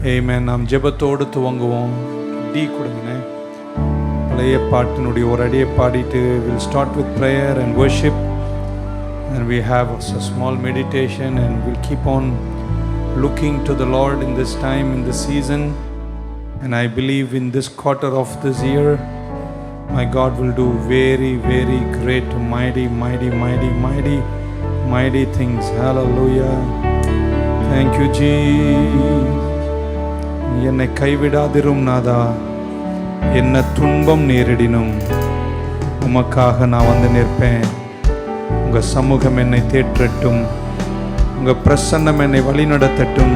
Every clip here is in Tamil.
ஆமென். நாம் ஜெபத்தோடு துவங்குவோம். டி கொடுங்கண்ணே. பழைய பாட்டினுடைய ஒரு அடியை பாடிட்டு we'll start with prayer and worship, and we have a small meditation, and we'll keep on looking to the Lord in this time, in this season. And I believe in this quarter of this year my God will do very, very great, mighty things. Hallelujah. Thank you, Jesus. என்னை கைவிடாதிரும் நாதா, என்ன துன்பம் நேரிடினும் உமக்காக நான் வந்து நிற்பேன். உங்க சமூகம் என்னை தேற்றட்டும், உங்க பிரசன்னம் என்னை வழிநடத்தட்டும்.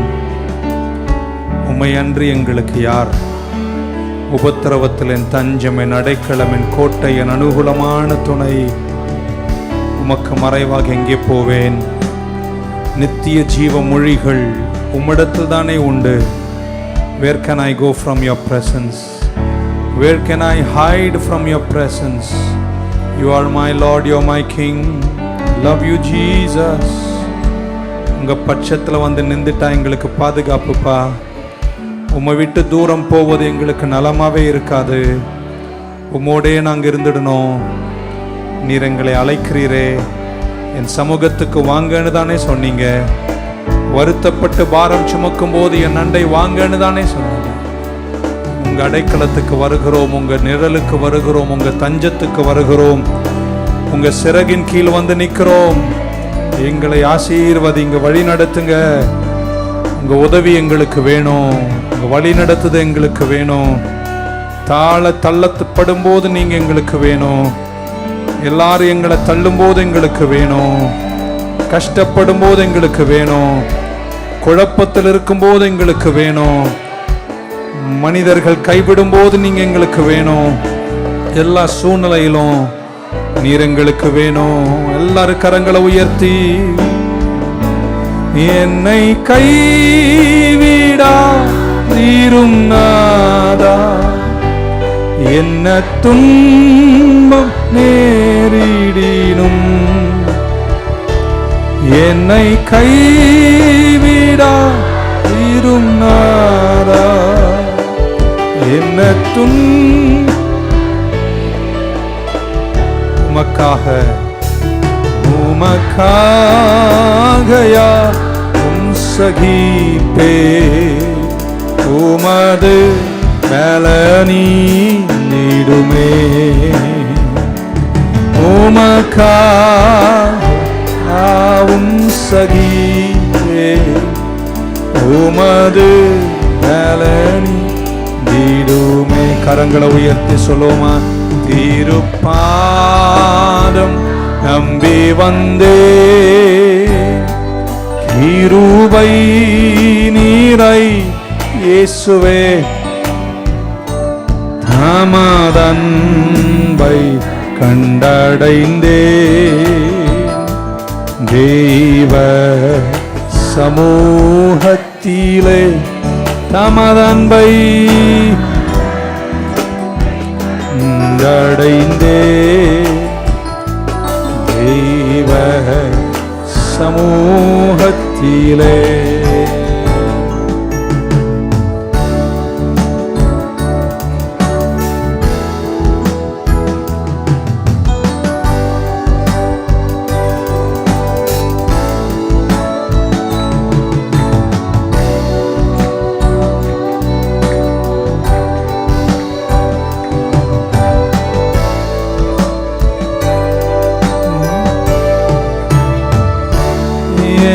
உம்மை அன்றி எங்களுக்கு யார்? உபத்திரவத்தில் என் தஞ்சம், என் அடைக்கலம், என் கோட்டை, என் அனுகூலமான துணை. உமக்கு மறைவாக எங்கே போவேன்? நித்திய ஜீவ மொழிகள் உம்மிடத்தில் தானே உண்டு. Where can I go from your presence? Where can I hide from your presence? You are my Lord, you are my King. Love you, Jesus. உங்க பட்சத்தில் வந்து நின்றுட்டா எங்களுக்கு பாதுகாப்புப்பா. உம்மை விட்டு தூரம் போவது எங்களுக்கு நலமாவே இருக்காது. உம்மோடே நாங்கள் இருந்துடணும். நீர் எங்களை அழைக்கிறீரே, என் சமூகத்துக்கு வாங்கன்னு தானே சொன்னீங்க. வருத்தப்பட்டு பாரம் சுமக்கும் போது என் அண்டை வாங்கன்னு தானே சொன்னீங்க. உங்க அடைக்கலத்துக்கு வருகிறோம், உங்க நிழலுக்கு வருகிறோம், உங்க தஞ்சத்துக்கு வருகிறோம், உங்க சிறகின் கீழ் வந்து நிற்கிறோம். எங்களை ஆசீர்வதிங்க, வழி நடத்துங்க. உங்க உதவி எங்களுக்கு வேணும், உங்க வழி நடத்துது எங்களுக்கு வேணும். தள்ளப்படும் போது நீங்க எங்களுக்கு வேணும். எல்லாரும் எங்களை தள்ளும் போது எங்களுக்கு வேணும். கஷ்டப்படும் போது எங்களுக்கு வேணும். குழப்பத்தில் இருக்கும் போது எங்களுக்கு வேணும். மனிதர்கள் கைவிடும் போது நீங்க எங்களுக்கு வேணும். எல்லா சூழ்நிலையிலும் நீர் எங்களுக்கு வேணும். எல்லாரும் கரங்களை உயர்த்தி, என்னை கைவிடாதிரும் நாதா, என்ன துன்பம் நேரிடினும் என்னை கைவிடாதிரும் நாதா, என்ன உமக்காகயா சகிப்பே. உமது பலனி நீடுமே. உமக்காகவும் சகிப்பே. உமது பலனி நீடுமே. கரங்களை உயர்த்தி சொல்லுமா. திருப்பாதம் நம்பி வந்தே, கிருபை நீரை இயேசுவே, தமதன்பை கண்டடைந்தே, தெய்வ சமூகத்திலே தமதன்பை கண்டடைந்தே, தெய்வ சமூகத்திலே.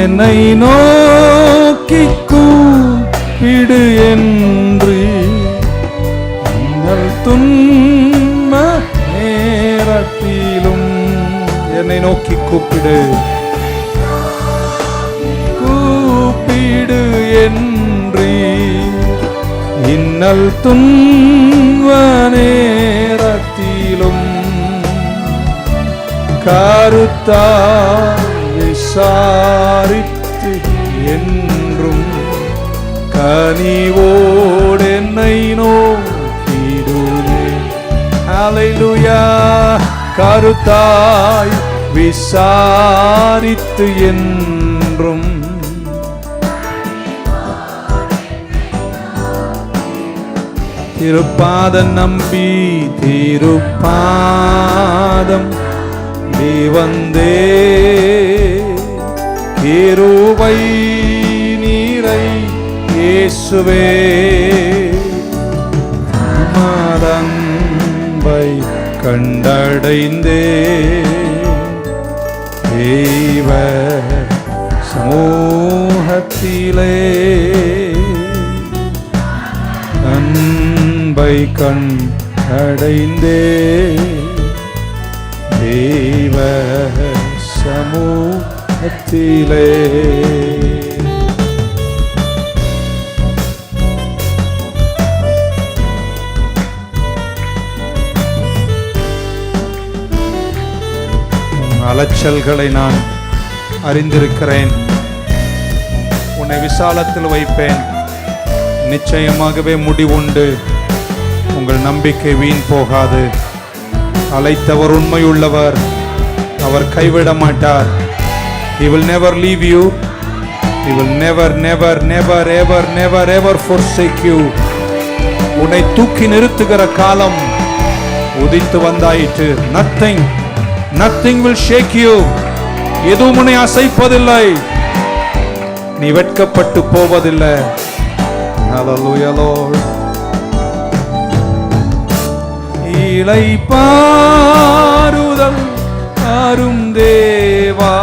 என்னை நோக்கி கூப்பிடு என்று துன்ப நேரத்திலும் என்னை நோக்கி கூப்பிடு, கூப்பிடு என்று இன்னல் துன்ப நேரத்திலும் கருத்தா விசாரித்து என்றும் கனிவோடு என்னை நோக்கிடுமே. ஹல்லேலூயா. கருத்தாய் விசாரித்து என்றும் திருப்பாதம் நம்பி திருப்பாதம் நீ வந்தே கிருபை நீரை இயேசுவே மதன்பை கண்டடைந்தே தெய்வ சமூகத்திலே அன்பை கண்டடைந்தே தெய்வ சமூகத்திலே அலைச்சல்களை நான் அறிந்திருக்கிறேன். உன்னை விசாலத்தில் வைப்பேன். நிச்சயமாகவே முடிவுண்டு. உங்கள் நம்பிக்கை வீண் போகாது. அழைத்தவர் உண்மையுள்ளவர். அவர் கைவிட மாட்டார். He will never leave you. He will never ever forsake you. உன்னை தூக்கி நிறுத்துகிற காலம் உதித்து வந்தாயிற்று. Nothing will shake you. எதுவும் உன்னை அசைப்பதில்லை. நீ வெட்கப்பட்டு போவதில்லை. Hallelujah Lord. இளைப்பாறுதல் அரும் தேவா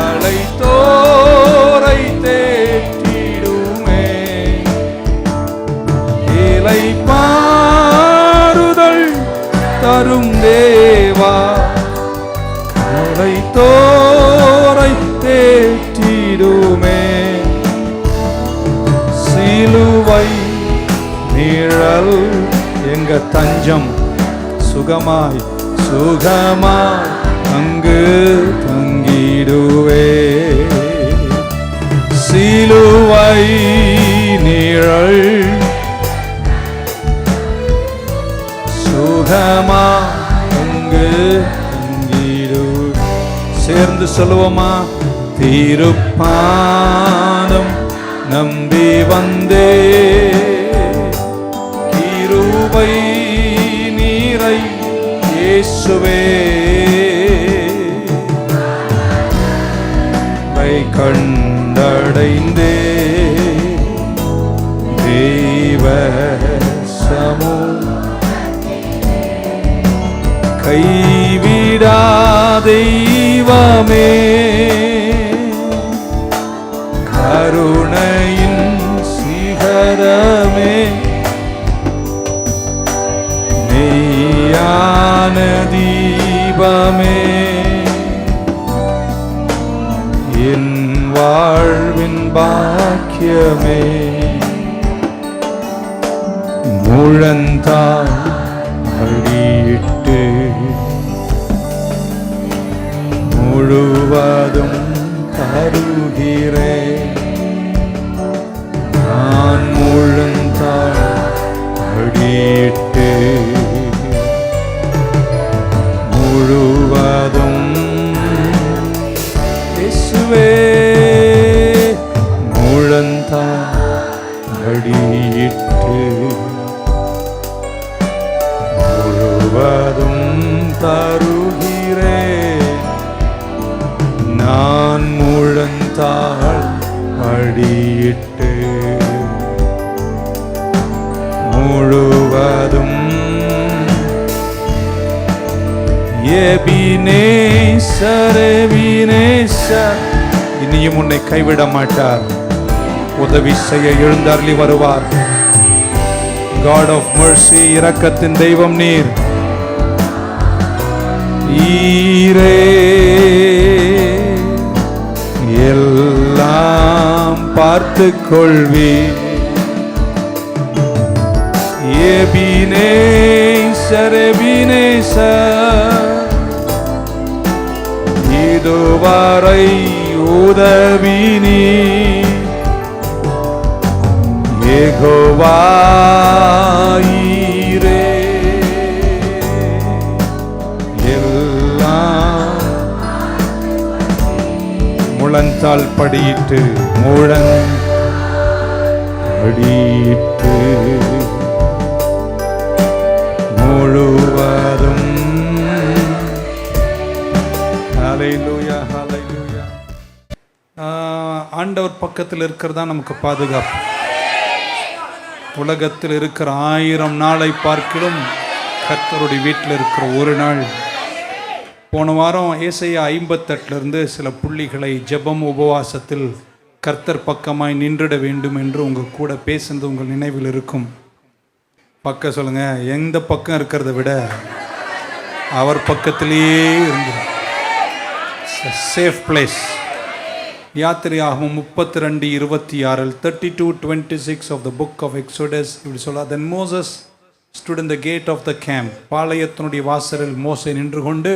அழைத்தோரை தேற்றிடுமே. இளைப்பாறுதல் தரும் தேவா அழைத்தோரை தேற்றிடுமே. சிலுவை நிழல் எங்க தஞ்சம். சுகமாய் அங்கு தங்கிடுவே. சிலுவை நிழல் சுகமா அங்கு தங்கிடு. சேர்ந்து சொல்லுவோமா? திருப்பாதம் நம்பி வந்தே கிருபை நீரை இயேசுவே கண்டடைந்தே தெய்வ சமூ கைவிடா தெய்வமே கருணையின் சிகரமே மெய்யான தீபமே என் வாழ்வின் பாக்கியமே முழந்தாள் அடியிட்டு முழுவதும் தருகிறேன். நான் முழந்தாள் அடியிட்டு முழுவதும் இயேசுவே முழந்தாள் அடியிட்டு முழுவதும் தருகிறேன். நான் முழந்தாள் அடியிட்டு முழுவதும் எபினேசர் எபினேசர் இனியும் உன்னை கைவிட மாட்டார். உதவி செய்ய எழுந்தருளி வருவார். God of mercy, இரக்கத்தின் தெய்வம் நீர். ஈரே எல்லாம் பார்த்துக் கொள்வீர். எபினேசர் எபினேசர் இதுவரை உதவி நீர். யெகோவா ஈரே எல்லாம் முழந்தாள் படியிட்டு முழந்தாள் படியிட்டு ஆண்டவர் பக்கத்தில் இருக்கிறதா நமக்கு பாதுகாப்பு. உலகத்தில் இருக்கிற 1000 நாளை பார்க்கிலும் கர்த்தருடைய வீட்டில் இருக்கிற ஒரு நாள். போன வாரம் ஏசாயா 58 சில புள்ளிகளை ஜெபம் உபவாசத்தில் கர்த்தர் பக்கமாய் நின்றிட வேண்டும் என்று உங்கள் கூட பேசுனது உங்கள் நினைவில் இருக்கும். பக்கம் சொல்லுங்க, எந்த பக்கம் இருக்கிறத விட அவர் பக்கத்திலேயே இருந்து safe place. யாத்திரையாகவும் 32:26 32:26 of the book of Exodus இப்படி சொல்ல, then Moses stood in the gate of the camp. பாளையத்தினுடைய வாசலில் மோசே நின்று கொண்டு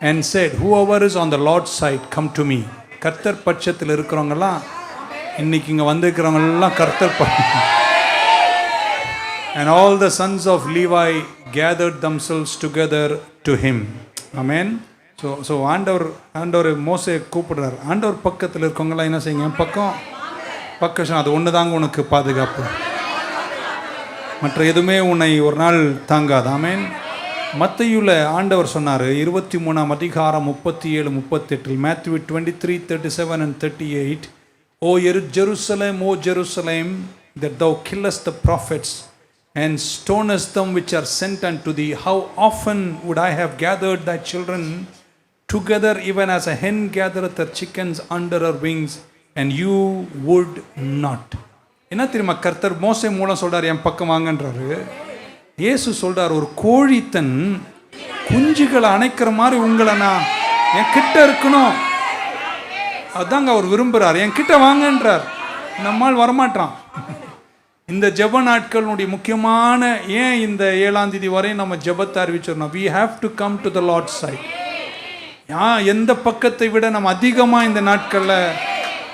and said, whoever is on the Lord's side come to me. கர்த்தர் பட்சத்தில் இருக்கிறவங்கெல்லாம், இன்னைக்கு இங்கே வந்திருக்கிறவங்கெல்லாம் கர்த்தர் and all the sons of Levi gathered themselves together to him. Amen. So ஆண்டவர் மோசே கூப்பிடுறார். ஆண்டவர் பக்கத்தில் இருக்கவங்களாம் என்ன செய்யுங்க, பக்கம் அது ஒன்று தாங்க உனக்கு பாதுகாப்பு, மற்ற எதுவுமே உன்னை ஒரு நாள் தாங்காது. ஆமேன். மத்தேயுல ஆண்டவர் சொன்னார் 23ஆம் அதிகாரம் 37-38 Matthew 23:37 and 38, O Jerusalem, O Jerusalem, that thou killest the prophets and stonest them which are sent unto thee, how often would I have gathered thy children together, even as a hen gathereth her chickens under her wings, and you would not. என்ன தெரியுமா கர்த்தர் மோசே மூலம் சொல்றார், என் பக்கம் வாங்கன்றாரு. இயேசு சொல்றார், ஒரு கோழி தன் குஞ்சுகளை அணைக்கிற மாதிரி உங்களை நான் என் கிட்ட இருக்கணும், அதாங்க அவர் விரும்புகிறார். என் கிட்ட வாங்கன்றார். நம்மால் வரமாட்டான். இந்த ஜெப நாட்களுடைய முக்கியமான, ஏன் இந்த 7ஆம் தேதி வரை நம்ம ஜெபத்தை அறிவிச்சிடணும். we have to come to the Lord's side. எந்த பக்கத்தை விட நம்ம அதிகமாக இந்த நாட்களில்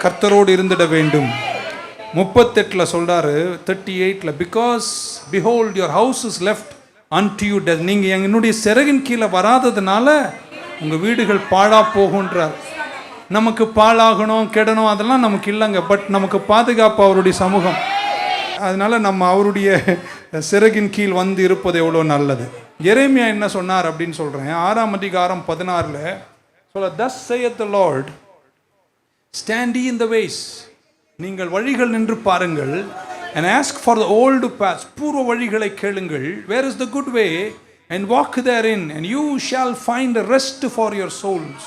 கர்த்தரோடு இருந்துட வேண்டும். 38 சொல்றாரு, 38 because behold your house is left unto you. நீங்கள் என்னுடைய சிறகின் கீழே வராததுனால உங்கள் வீடுகள் பாழா போகுன்றார். நமக்கு பாழாகணும் கெடணும் அதெல்லாம் நமக்கு இல்லைங்க. பட் நமக்கு பாதுகாப்பு அவருடைய சமூகம். அதனால நம்ம அவருடைய சிறகின் கீழ் வந்து இருப்பது எவ்வளோ நல்லது. எரேமியா என்ன சொன்னார் அப்படின்னு சொல்கிறேன். 6ஆம் அதிகாரம் 16 சொல்ல, thus saith the Lord, stand ye in the ways. நீங்கள் வழிகள் நின்று பாருங்கள். and ask for the old paths. பூர்வ வழிகளை கேளுங்கள். where is the good way and walk therein, and you shall find a rest for your souls.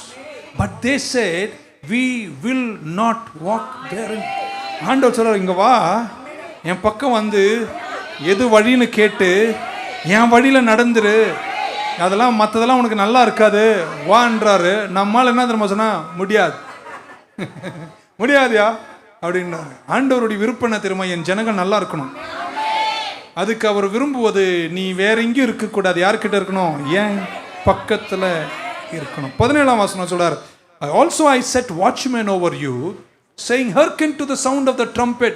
but they said, we will not walk therein. ஆண்டவர் சொல்றார், இங்க வா, என் பக்கம் வந்து எது வழின்னு கேட்டு என் வழியில் நடந்துரு, அதெல்லாம் மற்றதெல்லாம் உனக்கு நல்லா இருக்காது வான்றாரு. நம்மால் என்ன தெரியுமா சொன்னா, முடியாதுயா அப்படின்றாரு. ஆண்டவருடைய விருப்பம் என்ன தெரியுமா, என் ஜனங்கள் நல்லா இருக்கணும். அதுக்கு அவர் விரும்புவது நீ வேற எங்கேயும் இருக்கக்கூடாது. யார்கிட்ட இருக்கணும், என் பக்கத்தில் இருக்கணும். 17ஆம் வசனம் சொல்றார், also I set watchmen over you, saying hearken to the sound of the trumpet.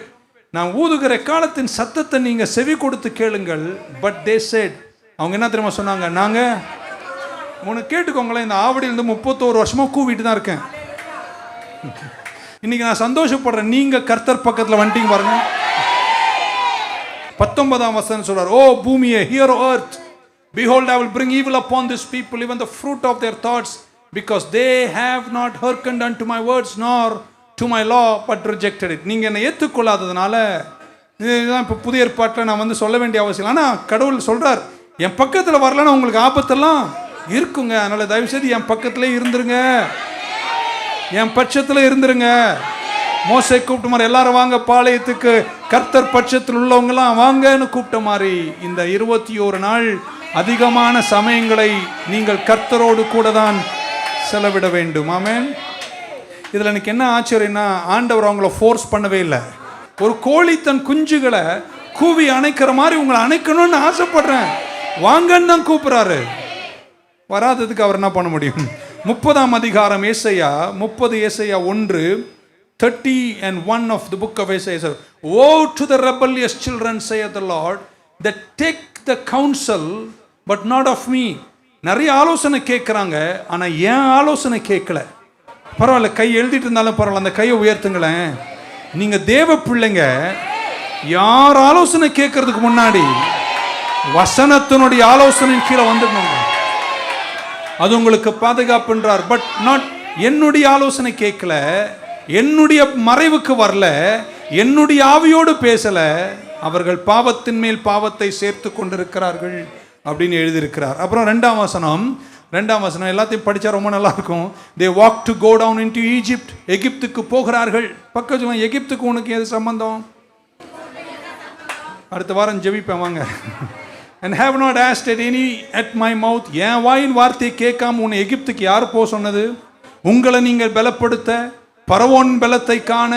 நான் ஊதுகிற காலத்தின் சத்தத்தை நீங்க செவி கொடுத்து கேளுங்கள். பட் தே செட், அவங்க என்ன தெரியுமா சொன்னாங்க, நாங்க உனக்கு கேட்டுக்கோங்களேன், இந்த ஆவடியிலிருந்து 31 வருஷமா கூவிட்டு தான் இருக்கேன். இன்னைக்கு நான் சந்தோஷப்படுறேன், நீங்க கர்த்தர் பக்கத்தில் வந்துட்டீங்க பாருங்க. 19ஆம் வசனம் சொல்றார், ஓ பூமியே, hear earth, behold I will bring evil upon this people, even the fruit of their thoughts, because they have not hearkened unto my words, nor to my law, but rejected it. நீங்கள் என்னை ஏற்றுக்கொள்ளாததுனால, இதுதான் இப்போ புதிய ஏற்பாட்டில் நான் வந்து சொல்ல வேண்டிய அவசியம். ஆனால் கடவுள் சொல்கிறார், என் பக்கத்தில் வரலன்னா உங்களுக்கு ஆபத்தெல்லாம் இருக்குங்க. அதனால் தயவுசெய்து என் பக்கத்திலே இருந்துருங்க, என் பட்சத்தில் இருந்துருங்க. மோசே கூப்பிட்ட மாதிரி எல்லாரும் வாங்க பாளையத்துக்கு, கர்த்தர் பட்சத்தில் உள்ளவங்களாம் வாங்கன்னு கூப்பிட்ட மாதிரி இந்த 21 நாள் அதிகமான சமயங்களை நீங்கள் கர்த்தரோடு கூட தான் செலவிட வேண்டும். ஆமென். இதில் எனக்கு என்ன ஆச்சரியம்னா, ஆண்டவர் அவங்கள ஃபோர்ஸ் பண்ணவே இல்லை. ஒரு கோழி தன் குஞ்சுகளை கூவி அணைக்கிற மாதிரி உங்களை அணைக்கணும்னு ஆசைப்படுறேன், வாங்கன்னு தான் கூப்பிட்றாரு. வராததுக்கு அவர் என்ன பண்ண முடியும்? 30ஆம் அதிகாரம் ஏசாயா 30 ஏசாயா 1:30-1 of the book of Isaiah. Woe to the rebellious children, saith the Lord, that take the counsel but not of me. நிறைய ஆலோசனை கேட்குறாங்க, ஆனால் ஏன் ஆலோசனை கேட்கல. பரவாயில்ல, கை எழுதிட்டு இருந்தாலும் பரவாயில்ல, அந்த கையை உயர்த்துங்களேன். நீங்க தேவ பிள்ளைங்க, யார் ஆலோசனை கேட்கறதுக்கு முன்னாடி வசனத்தினுடைய ஆலோசனையின் கீழே வந்துடணும். அது உங்களுக்கு பாதுகாப்புன்றார். பட் நாட் என்னுடைய ஆலோசனை கேட்கல, என்னுடைய மறைவுக்கு வரல, என்னுடைய ஆவியோடு பேசல, அவர்கள் பாவத்தின் மேல் பாவத்தை சேர்த்து கொண்டிருக்கிறார்கள் அப்படின்னு எழுதியிருக்கிறார். அப்புறம் ரெண்டாம் வசனம் எல்லாத்தையும் படிச்சா ரொம்ப நல்லா இருக்கும். they walk to go down into Egypt, எகிப்துக்கு போகிறார்கள். பக்கத்துல எகிப்துக்கு உனக்கு எது சம்பந்தம்? அடுத்த வாரம் ஜெபிப்பேன் வாங்க. and have not asked at any at my mouth, என் வாயின் வார்த்தையை கேட்காம உன்னை எகிப்துக்கு யார் போக சொன்னது? உங்களை நீங்கள் பலப்படுத்த, பரவோன் பலத்தை காண,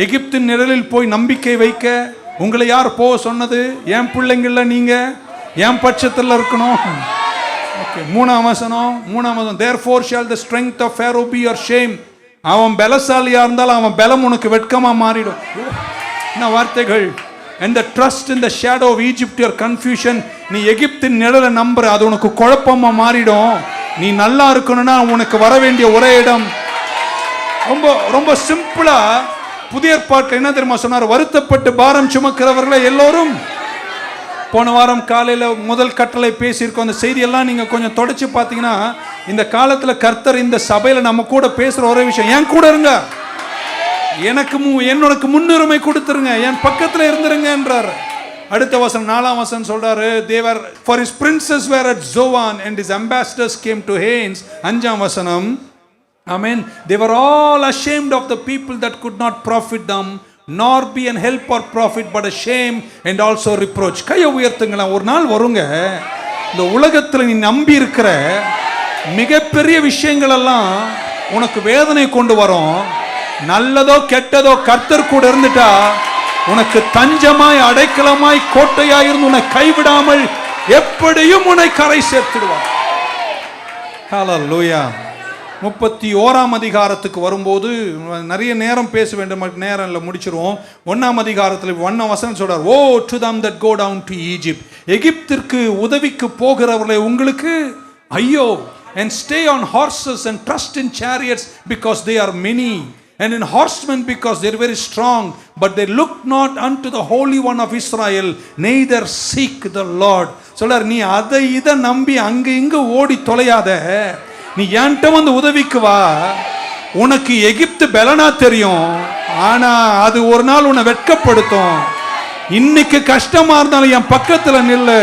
எகிப்தின் நிழலில் போய் நம்பிக்கை வைக்க உங்களை யார் போக சொன்னது? என் பிள்ளைங்கள நீங்க என் பட்சத்தில் இருக்கணும். ஓகே, மூணாம் வசனம் therefore shall the strength of Pharaoh be your shame. அவன் பலசாலியா இருந்தாலும் அவன் பலம் உனக்கு வெட்கமா மாறிடும். என்ன வார்த்தைகள்! and the trust in the shadow of Egypt your confusion. நீ எகிப்தின் நிழலை நம்புற, அது உனக்கு குழப்பமா மாறிடும். நீ நல்லா இருக்கணும்னா உனக்கு வர வேண்டிய ஒரே இடம் ரொம்ப ரொம்ப சிம்பிளா புதிய ஏற்பாட்டில் என்ன தெரியுமா சொன்னார்? வருத்தப்பட்டு பாரம் சுமக்கிறவர்களை எல்லோரும். போன வாரம் காலையில் முதல் கட்டளை பேசியிருக்கோம். அந்த செய்தியெல்லாம் நீங்கள் கொஞ்சம் தொடச்சி பார்த்தீங்கன்னா, இந்த காலத்தில் கர்த்தர் இந்த சபையில் நம்ம கூட பேசுகிற ஒரே விஷயம், என் கூட இருங்க, எனக்கு முன்னுரிமை கொடுத்துருங்க, என் பக்கத்தில் இருந்துருங்க என்றார். அடுத்த வசனம் 4ஆம் வசனம் சொல்றாரு, தேவர் for his princes were at Zoan and his ambassadors came to Hanes. 5ஆம் வசனம், amen, they were all ashamed of the people that could not profit them, nor be an help or profit, but a shame and also reproach. கையை உயர்த்துங்களா. ஒரு நாள் வருங்க, இந்த உலகத்தில் நீ நம்பி இருக்கிற மிகப்பெரிய விஷயங்கள் எல்லாம் உனக்கு வேதனை கொண்டு வரும். நல்லதோ கெட்டதோ கர்த்தர் கூட இருந்துட்டா உனக்கு தஞ்சமாய் அடைக்கலமாய் கோட்டையாய் இருந்து உன்னை கைவிடாமல் எப்படியும் உன்னை கரை சேர்த்துடுவார். ஹல்லேலூயா. 31ஆம் அதிகாரத்துக்கு வரும்போது நிறைய நேரம் பேச வேண்டும், நேரம் இல்லை, முடிச்சிருவோம். 1ஆம் அதிகாரத்தில் 1ஆம் வசனம் சொல்றார், ஓ to them that go down to Egypt. எகிப்திற்கு உதவிக்கு போகிறவர்களே உங்களுக்கு ஐயோ. and stay on horses and trust in chariots because they are many, and in horsemen because they are very strong, but they look not unto the Holy One of Israel, neither seek the Lord. சொல்றார், நீ அதை இதை நம்பி அங்க இங்க ஓடி தொலையாத, நீ என்கிட்ட வந்து உதவிக்கு வா. உனக்கு எகிப்து பலனா தெரியும், ஆனா அது ஒரு நாள் உன்னை வெட்கப்படுத்தும். இன்னைக்கு கஷ்டமா இருந்தாலும் என் பக்கத்துல நில்லு,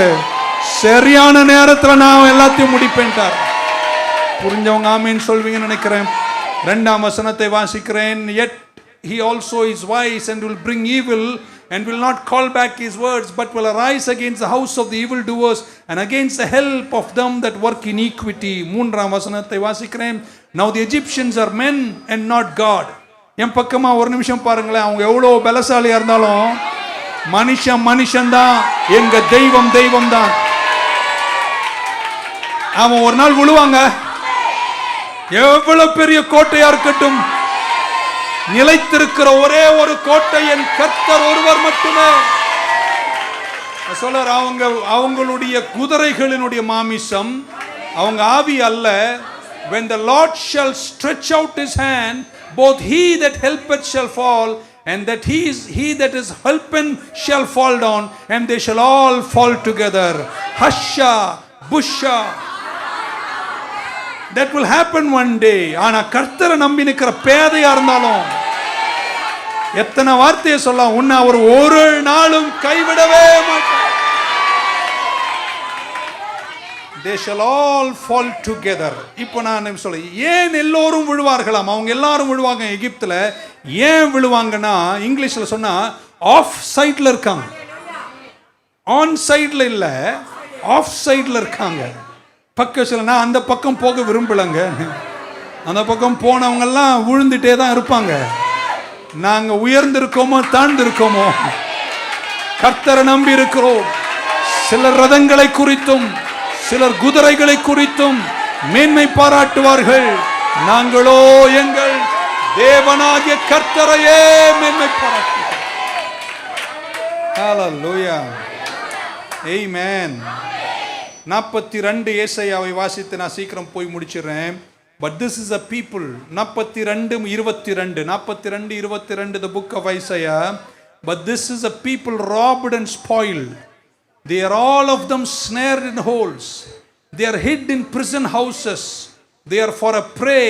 சரியான நேரத்துல நான் எல்லாத்தையும் முடிப்பேன்ட்டார். புரிஞ்சவங்க ஆமீன் சொல்வீங்கன்னு நினைக்கிறேன். 2ஆம் வசனத்தை வாசிக்கிறேன். yet he also is wise and will bring evil and will not call back his words, but will arise against the house of the evil doers and against the help of them that work iniquity. 3ஆம் வசனத்தை வாசிக்கிறேன். now the Egyptians are men and not God. என் பக்கமா ஒரு நிமிஷம் பாருங்களேன். அவங்க எவ்வளவு பலசாலியா இருந்தாலும் மனுஷன் தான், எங்க தெய்வம் தான். அவன் ஒரு நாள் விழுவாங்க. எவ்வளவு பெரிய கோட்டையா இருக்கட்டும், நிலைத்திருக்கிற ஒரே ஒரு கோட்டை என் கர்த்தர் ஒருவர் மட்டுமே. சொல்றார், அவங்களுடைய குதிரைகளினுடைய மாமிசம், அவங்க ஆவி அல்ல. when the Lord shall stretch out his hand, both he that helpeth shall fall, and that he that is helpen shall fall down, and they shall all fall together. Hasha busha, that will happen one day. ஆனா கர்த்தரை நம்பி நிற்கிற பேதையா இருந்தாலும் எத்தனை வார்த்தையை சொல்லலாம், உன்னை அவர் ஒரு நாளும் கைவிடவே மாட்டார். they shall all fall together. இப்போ நான் சொல்ல, ஏன் எல்லோரும் விழுவார்களாம்? அவங்க எல்லாரும் விழுவாங்க எகிப்துல. ஏன் விழுவாங்கன்னா, இங்கிலீஷ்ல சொன்னா ஆஃப் சைட்ல இருக்காங்க, ஆன் சைட்ல இல்ல, ஆஃப் சைட்ல இருக்காங்க. நான் அந்த பக்கம் போக விரும்பலங்க. அந்த பக்கம் போனவங்க எல்லாம் விழுந்துட்டே தான் இருப்பாங்க. நாங்க உயர்ந்திருக்கோமோ தாழ்ந்திருக்கோமோ, கர்த்தரை நம்பி இருக்கிறோம். சிலர் ரதங்களை குறித்தும் சிலர் குதிரைகளை குறித்தும் மேன்மை பாராட்டுவார்கள். நாங்களோ எங்கள் தேவனாகிய கர்த்தரையே மேன்மை பாராட்டுவோம். ஹல்லேலூயா, ஆமென். 42 ஏசாயாவை வாசித்து நான் சீக்கிரம் போய் முடிச்சிடுறேன். But this is a people, 42:22, the book of Isaiah. But this is a people robbed and spoiled. They are all of them snared in holes. They are hid in prison houses. They are for a prey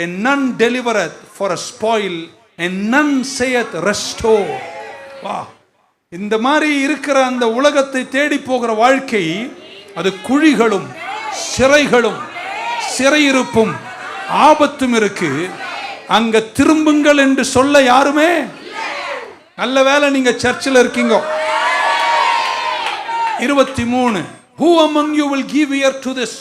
and none delivereth for a spoil, and none saith restore. வா, இந்த மாதிரி இருக்கிற அந்த உலகத்தை தேடி போகிற வாழ்க்கை, அது குழிகளும் சிறைகளும் சிறையிருப்பும் ஆபத்தும் இருக்கு. அங்க திரும்புங்கள் என்று சொல்ல யாருமே. நல்ல வேளை நீங்க சர்ச்சில் இருக்கீங்க. 23, who among you will give ear to this?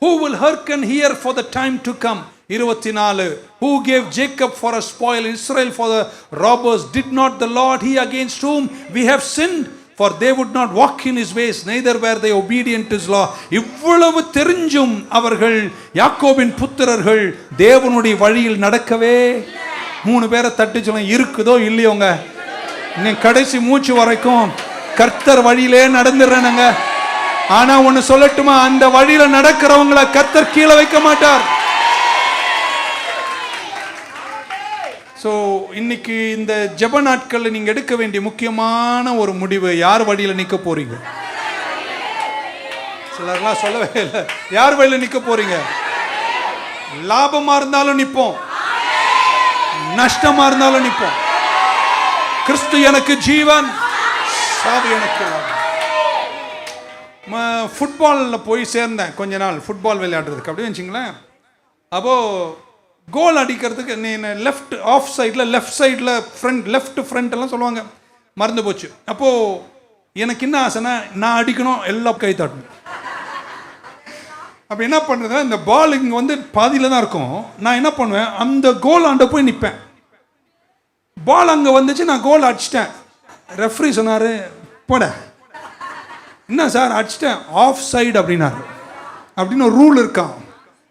Who will hearken hear for the time to come? 24, who gave Jacob for a spoil, Israel for the robbers? Did not the Lord he against whom we have sinned? For they would not walk in his ways, neither were they obedient to his law. இவ்வளவு தெரிஞ்சும் அவர்கள், யாக்கோபின் புத்திரர்கள், தேவனுடைய வழியில் நடக்கவே. 3 பேரை தட்டி சொல்ல, இருக்குதோ இல்லையோங்க, இன்னும் கடைசி மூச்சு வரைக்கும் கர்த்தர் வழியிலே நடந்துடுறேனுங்க. ஆனா ஒன்னு சொல்லட்டுமா, அந்த வழியில நடக்கிறவங்களை கர்த்தர் கீழே வைக்க மாட்டார். ஸோ இன்னைக்கு இந்த ஜெப நாட்களில் நீங்கள் எடுக்க வேண்டிய முக்கியமான ஒரு முடிவு, யார் வழியில் நிற்க போறீங்க? சிலர்லாம் சொல்லவே இல்லை. யார் வழியில் நிற்க போறீங்க? லாபமா இருந்தாலும் நிற்போம், நஷ்டமா இருந்தாலும் நிற்போம். கிறிஸ்து எனக்கு ஜீவன், சாவு எனக்கு. ஃபுட்பாலில் போய் சேர்ந்தேன் கொஞ்ச நாள், ஃபுட்பால் விளையாடுறதுக்கு. அப்படின்னு வச்சுங்களேன், அப்போ கோல் அடிக்கிறதுக்கு நீ லெஃப்ட் ஆஃப் சைடில், லெஃப்ட் சைடில் ஃப்ரண்ட், லெஃப்ட் ஃப்ரண்ட் எல்லாம் சொல்லுவாங்க, மறந்து போச்சு. அப்போது எனக்கு என்ன ஆசைன்னா, நான் அடிக்கணும், எல்லாம் கை தட்டணும். அப்போ என்ன பண்ணுறதுன்னா, இந்த பால் இங்கே வந்து பாதியில் தான் இருக்கும். நான் என்ன பண்ணுவேன், அந்த கோல் ஆண்ட போய் நிற்பேன். பால் அங்கே வந்துச்சு, நான் கோல் அடிச்சிட்டேன். ரெஃப்ரி சொன்னார், போட. என்ன சார் அடிச்சிட்டேன், ஆஃப் சைடு அப்படின்னாரு. அப்படின்னு ஒரு ரூல் இருக்கான்.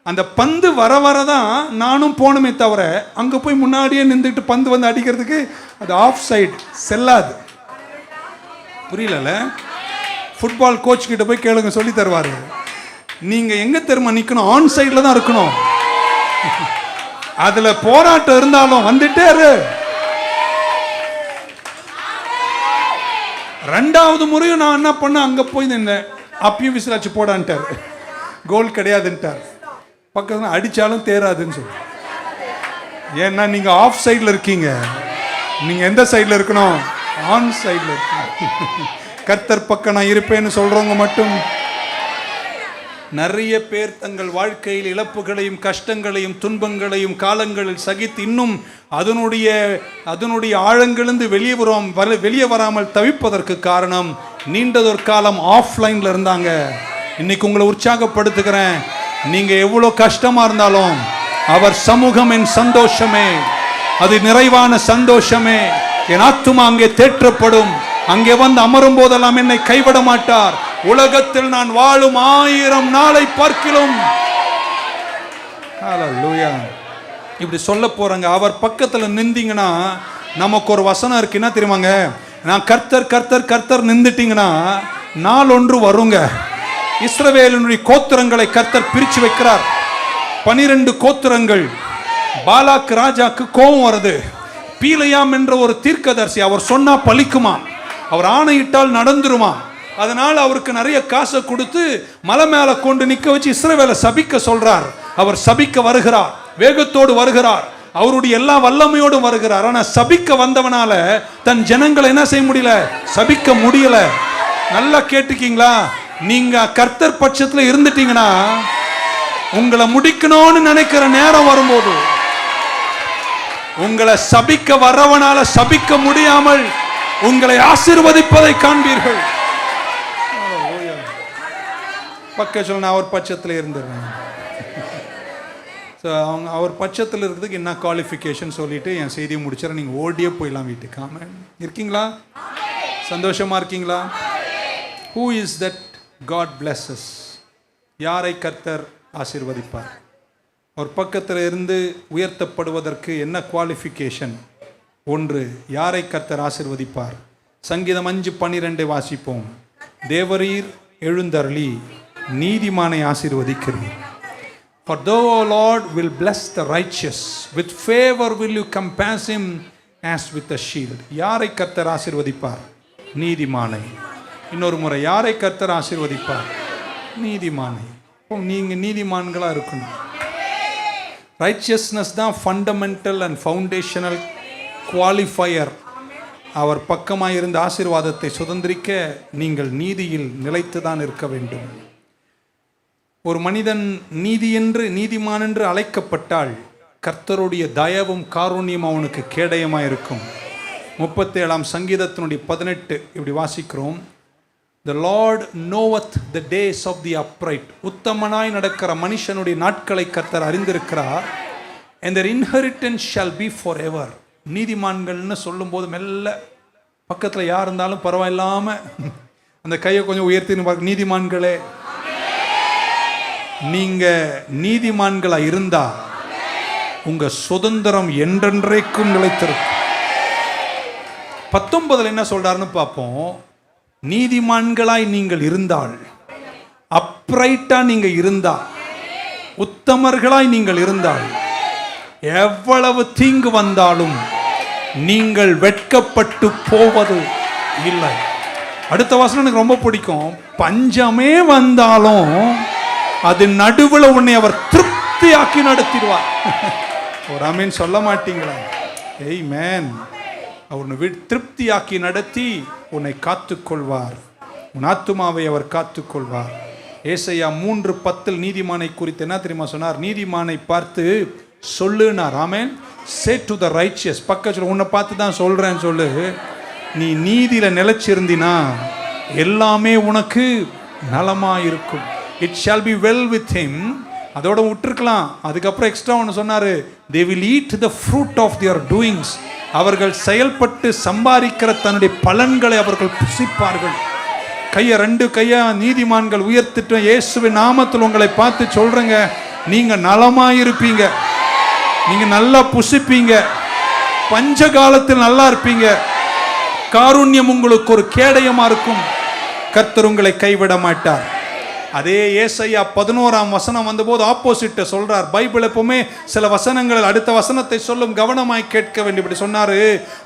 அந்த பந்து வர வரதான் நானும் போகணுமே தவிர, அங்கே போய் முன்னாடியே நின்றுட்டு பந்து வந்து அடிக்கிறதுக்கு அது ஆஃப் சைடு செல்லாது. புரியல? ஃபுட்பால் கோச் கிட்ட போய் கேளுங்க, சொல்லி தருவாரு. நீங்கள் எங்கே தெரியுமா நிற்கணும்? ஆன் சைடில் தான் இருக்கணும். அதில் போராட்டம் இருந்தாலும் வந்துட்டே இரு. 2வது முறையும் நான் என்ன பண்ண, அங்கே போய் நின்னேன். அப்பயும் விசிலாச்சு போடான்ட்டார், கோல் கிடையாதுன்ட்டார். பக்கத்தில் அடித்தாலும் தேராதுன்னு சொல்லி. ஏன்னா நீங்கள் ஆஃப் சைடில் இருக்கீங்க. நீங்கள் எந்த சைடில் இருக்கணும்? ஆன் சைடில் இருக்கணும். கர்த்தர் பக்கம் நான் இருப்பேன்னு சொல்கிறவங்க மட்டும். நிறைய பேர் தங்கள் வாழ்க்கையில் இழப்புகளையும் கஷ்டங்களையும் துன்பங்களையும் காலங்களில் சகித்து இன்னும் அதனுடைய ஆழங்களிலிருந்து வெளியே வராமல் தவிப்பதற்கு காரணம், நீண்டதொரு காலம் ஆஃப்லைனில் இருந்தாங்க. இன்னைக்கு உங்களை உற்சாகப்படுத்துகிறேன், நீங்க எவ்வளவு கஷ்டமா இருந்தாலும் அவர் சமூகம் என் சந்தோஷமே, அது நிறைவான சந்தோஷமே. என் ஆத்துமா அங்கே தேற்றப்படும். அங்கே வந்து அமரும் போதெல்லாம் என்னை கைவிட மாட்டார். உலகத்தில் நான் வாழும் 1000 நாளை பார்க்கிலும். ஹல்லேலூயா. இப்படி சொல்ல போறாங்க. அவர் பக்கத்துல நின்றீங்கன்னா நமக்கு ஒரு வசனம் இருக்கு, என்ன தெரியுமாங்க? நான் கர்த்தர் கர்த்தர் கர்த்தர் நின்றுட்டீங்கன்னா நாள் ஒன்று வருங்க. இஸ்ரவேலினுடைய கோத்திரங்களை கர்த்தர் பிரிச்சு வைக்கிறார். 12 கோத்திரங்கள். பாலாக் ராஜாக்கு கோபம் வருது. பீலையாம் என்ற ஒரு தீர்க்கதரிசி, அவர் சொன்னா பலிக்குமா, அவர் ஆணையிட்டால் நடந்துருமா. அதனால அவருக்கு நிறைய காசை கொடுத்து மலை மேல கொண்டு நிக்க வச்சு இஸ்ரவேலை சபிக்க சொல்றார். அவர் சபிக்க வருகிறார், வேகத்தோடு வருகிறார், அவருடைய எல்லா வல்லமையோடும் வருகிறார். ஆனா சபிக்க வந்தவனால தன் ஜனங்களை என்ன செய்ய முடியல, சபிக்க முடியல. நல்லா கேட்டுக்கீங்களா? நீங்க கர்த்தர் பட்சத்துல இருந்துட்டீங்கன்னா, உங்களை முடிக்கணும்னு நினைக்கிற நேரம் வரும்போது உங்களை சபிக்க வர்றவனால சபிக்க முடியாமல் உங்களை ஆசீர்வதிப்பதை காண்பீர்கள். பக்க சொல்ல, நான் அவர் பட்சத்தில் இருந்துடுறேன். அவங்க அவர் பட்சத்தில் இருக்கிறதுக்கு என்ன குவாலிஃபிகேஷன் சொல்லிட்டு என் செய்தியை முடிச்சிடறேன். நீங்கள் ஓடியே போயிடலாம் வீட்டுக்கு. ஆமென். இருக்கீங்களா? சந்தோஷமா இருக்கீங்களா? Who is that God blesses? யாரை கர்த்தர் ஆசீர்வதிப்பார்? அவர் பக்கத்தில் இருந்து உயர்த்தப்படுவதற்கு என்ன குவாலிஃபிகேஷன்? 1, யாரை கர்த்தர் ஆசீர்வதிப்பார்? சங்கீதம் 5:12 வாசிப்போம். தேவரீர் எழுந்தருளி நீதிமானை ஆசீர்வதிக்கிறீர். For thou, O Lord, will bless the righteous. With favor will you compass him as with a shield. யாரை கர்த்தர் ஆசீர்வதிப்பார்? நீதிமானை. இன்னொரு முறை, யாரை கர்த்தர் ஆசீர்வதிப்பார்? நீதிமானை. நீங்க நீதிமான்களா இருக்கணும். ரைச்சியஸ்னஸ் தான் ஃபண்டமெண்டல் அண்ட் ஃபவுண்டேஷனல் குவாலிஃபயர். அவர் பக்கமாக இருந்த ஆசீர்வாதத்தை சுதந்திரிக்க நீங்கள் நீதியில் நிலைத்து தான் இருக்க வேண்டும். ஒரு மனிதன் நீதிமான் என்று அழைக்கப்பட்டால் கர்த்தருடைய தயவும் காருண்யம் அவனுக்கு கேடயமாக இருக்கும். 37ஆம் சங்கீதத்தினுடைய 18 இப்படி வாசிக்கிறோம். The Lord knoweth the days of the upright. உத்தமனாய் நடக்கிற மனுஷனுடைய நாட்களை கர்த்தர் அறிந்திருக்கிறார். And their inheritance shall be forever. நீதிமான்கள்னு சொல்லும்போது மெல்ல பக்கத்தில் யார் இருந்தாலும் பரவாயில்லாம அந்த கையை கொஞ்சம் உயர்த்தின்னு பார்க்க. நீதிமான்களே, நீங்க நீதிமான்களா இருந்தா உங்க சுதந்திரம் என்றென்றைக்கும் நிலைத்திருக்கும். 19 என்ன சொல்றாருன்னு பார்ப்போம். நீதிமான்களாய் நீங்கள் இருந்தால், அப்ரைட்டா நீங்க இருந்தால், உத்தமர்களாய் நீங்கள் இருந்தால், எவ்வளவு தீங்கு வந்தாலும் நீங்கள் வெட்கப்பட்டு போவது இல்லை. அடுத்த வசனம் எனக்கு ரொம்ப பிடிக்கும். பஞ்சமே வந்தாலும் அது நடுவில் உன்னை அவர் திருப்தியாக்கி நடத்திடுவார். ஒரு ஆமீன் சொல்ல மாட்டீங்களா? ஆமென். அவர் திருப்தியாக்கி நடத்தி உன்னை காத்துக்கொள்வார். உன் ஆத்துமாவை அவர் காத்துக்கொள்வார். ஏசாயா 3:10 நீதிமானை குறித்து என்ன தெரியுமா சொன்னார்? நீதிமானை பார்த்து சொல்லுனார். ஆமென். Say to the righteous. பக்கத்தில் உன்னை பார்த்து தான் சொல்றேன்னு சொல்லு. நீ நீதியில நிலைச்சிருந்தினா எல்லாமே உனக்கு நலமா இருக்கும். It shall be well with him. அதோட விட்டுருக்கலாம். அதுக்கப்புறம் எக்ஸ்ட்ரா ஒன்று சொன்னாரு. They will eat the fruit of their doings. அவர்கள் செயல்பட்டு சம்பாதிக்கிற தன்னுடைய பலன்களை அவர்கள் புசிப்பார்கள். கையை 2 கையா நீதிமான்கள் உயர்த்திட்டு இயேசுவின் நாமத்தில் உங்களை பார்த்து சொல்றேங்க, நீங்க நலமாயிருப்பீங்க, நீங்க நல்லா புசிப்பீங்க, பஞ்ச காலத்தில் நல்லா இருப்பீங்க, காருண்யம் உங்களுக்கு ஒரு கேடயமா இருக்கும், கர்த்தர் உங்களை கைவிட மாட்டார். அதே ஏசாயா 11ஆம் வசனம் வந்தபோது ஆப்போசிட் சொல்றார். பைபிள் எப்பவுமே சில வசனங்கள் அடுத்த வசனத்தை சொல்லும், கவனமாய் கேட்க வேண்டும். இப்படி சொன்னாரு,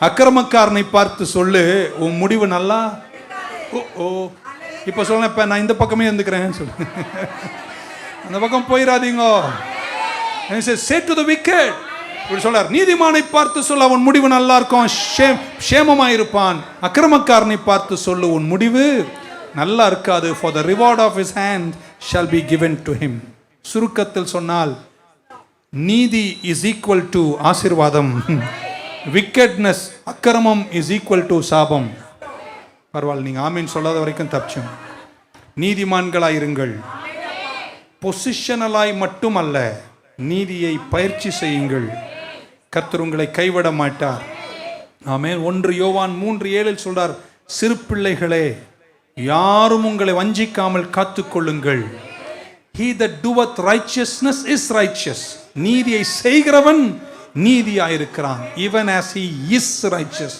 அக்கிரமக்காரனை பார்த்து சொல்லு உன் முடிவு நல்லா. ஓ இப்ப சொல்ல, இப்ப நான் இந்த பக்கமே இருந்துக்கிறேன் சொல்லு, அந்த பக்கம் போயிடாதீங்க. Say to the wicked. இப்படி சொல்றார். நீதிமானை பார்த்து சொல்ல அவன் முடிவு நல்லா இருக்கும், சேமமா இருப்பான். அக்கிரமக்காரனை பார்த்து சொல்லு உன் முடிவு நல்லா இருக்காது. For the reward of his hand shall be given to him. சுருக்கத்தில் சொன்னால் நீதி is equal to ஆசீர்வாதம், wickedness அக்கிரமம் is equal to சாபம். பரவாயில்ல, நீங்க ஆமீன் சொல்லாத வரைக்கும் தப்பிச்சோம். நீதிமான்களாயிருங்கள். பொசிஷனலாய் மட்டுமல்ல, நீதியை பயிற்சி செய்யுங்கள், கர்த்தர் உங்களை கைவிட மாட்டார். ஆமென். 1 யோவான் 3:7 சொல்றார், சிறு பிள்ளைகளே யாரும் உங்களை வஞ்சிக்காமல் காத்துக்கொள்ளுங்கள். He that doeth righteousness is righteous. நீதியை செய்கிறவன் நீதியாயிருக்கிறான். Even as he is righteous.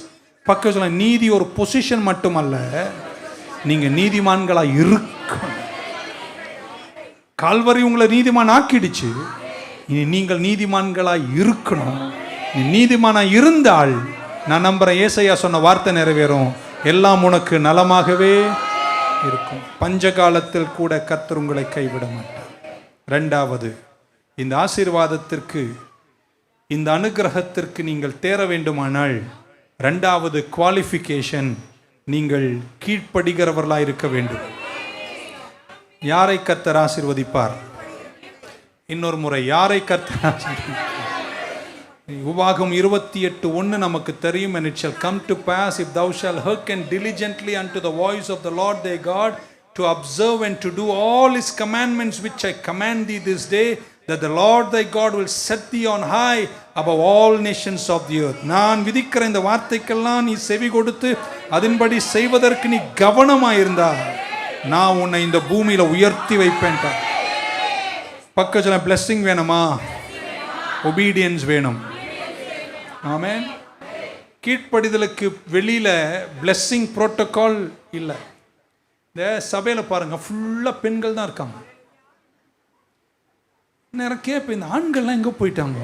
பக்கம் சொல்ல, நீதி ஒரு பொசிஷன் மட்டுமல்ல, நீங்க நீதிமான்களா இருக்கணும். கால்வரி உங்களை நீதிமான் ஆக்கிடுச்சு, இனி நீங்கள் நீதிமான்களா இருக்கணும். நீதிமானா இருந்தால் நான் நம்புறேன் ஏசாயா சொன்ன வார்த்தை நிறைவேறும், எல்லாம் உனக்கு நலமாகவே இருக்கும். பஞ்ச காலத்தில் கூட கர்த்தர் உங்களை கைவிட மாட்டார். 2வது, இந்த ஆசீர்வாதத்திற்கு, இந்த அனுகிரகத்திற்கு நீங்கள் தேர வேண்டுமானால் 2வது குவாலிஃபிகேஷன், நீங்கள் கீழ்ப்படுகிறவர்களாக இருக்க வேண்டும். யாரை கர்த்தர் ஆசீர்வதிப்பார்? இன்னொரு முறை, யாரை கர்த்தர் ஆசீர்வதிப்பார்? உபாகம் 28:1 நமக்கு தெரியும். And it shall come to pass, if thou shalt hearken diligently unto the voice of the Lord thy God, to observe and to do all his commandments which I command thee this day, that the Lord thy God will set thee on high above all nations of the earth. நான் விதிக்கிற இந்த வார்த்தைக்கெல்லாம் நீ செவி கொடுத்து அதன்படி செய்வதற்கு நீ கவனமாயிருந்தா நான் உன்னை இந்த பூமியில உயர்த்தி வைப்பேன். பக்கத்துல blessing வேணுமா? obedience வேணும். ஆமென். கீழ்ப்படிதலுக்கு வெளியில blessing protocol இல்ல. இந்த சபையில பாருங்க, ஃபுல்லா பெண்கள் தான் இருக்காங்க. நேரம் கேட்ப, இந்த ஆண்கள்லாம் எங்க போயிட்டாங்க?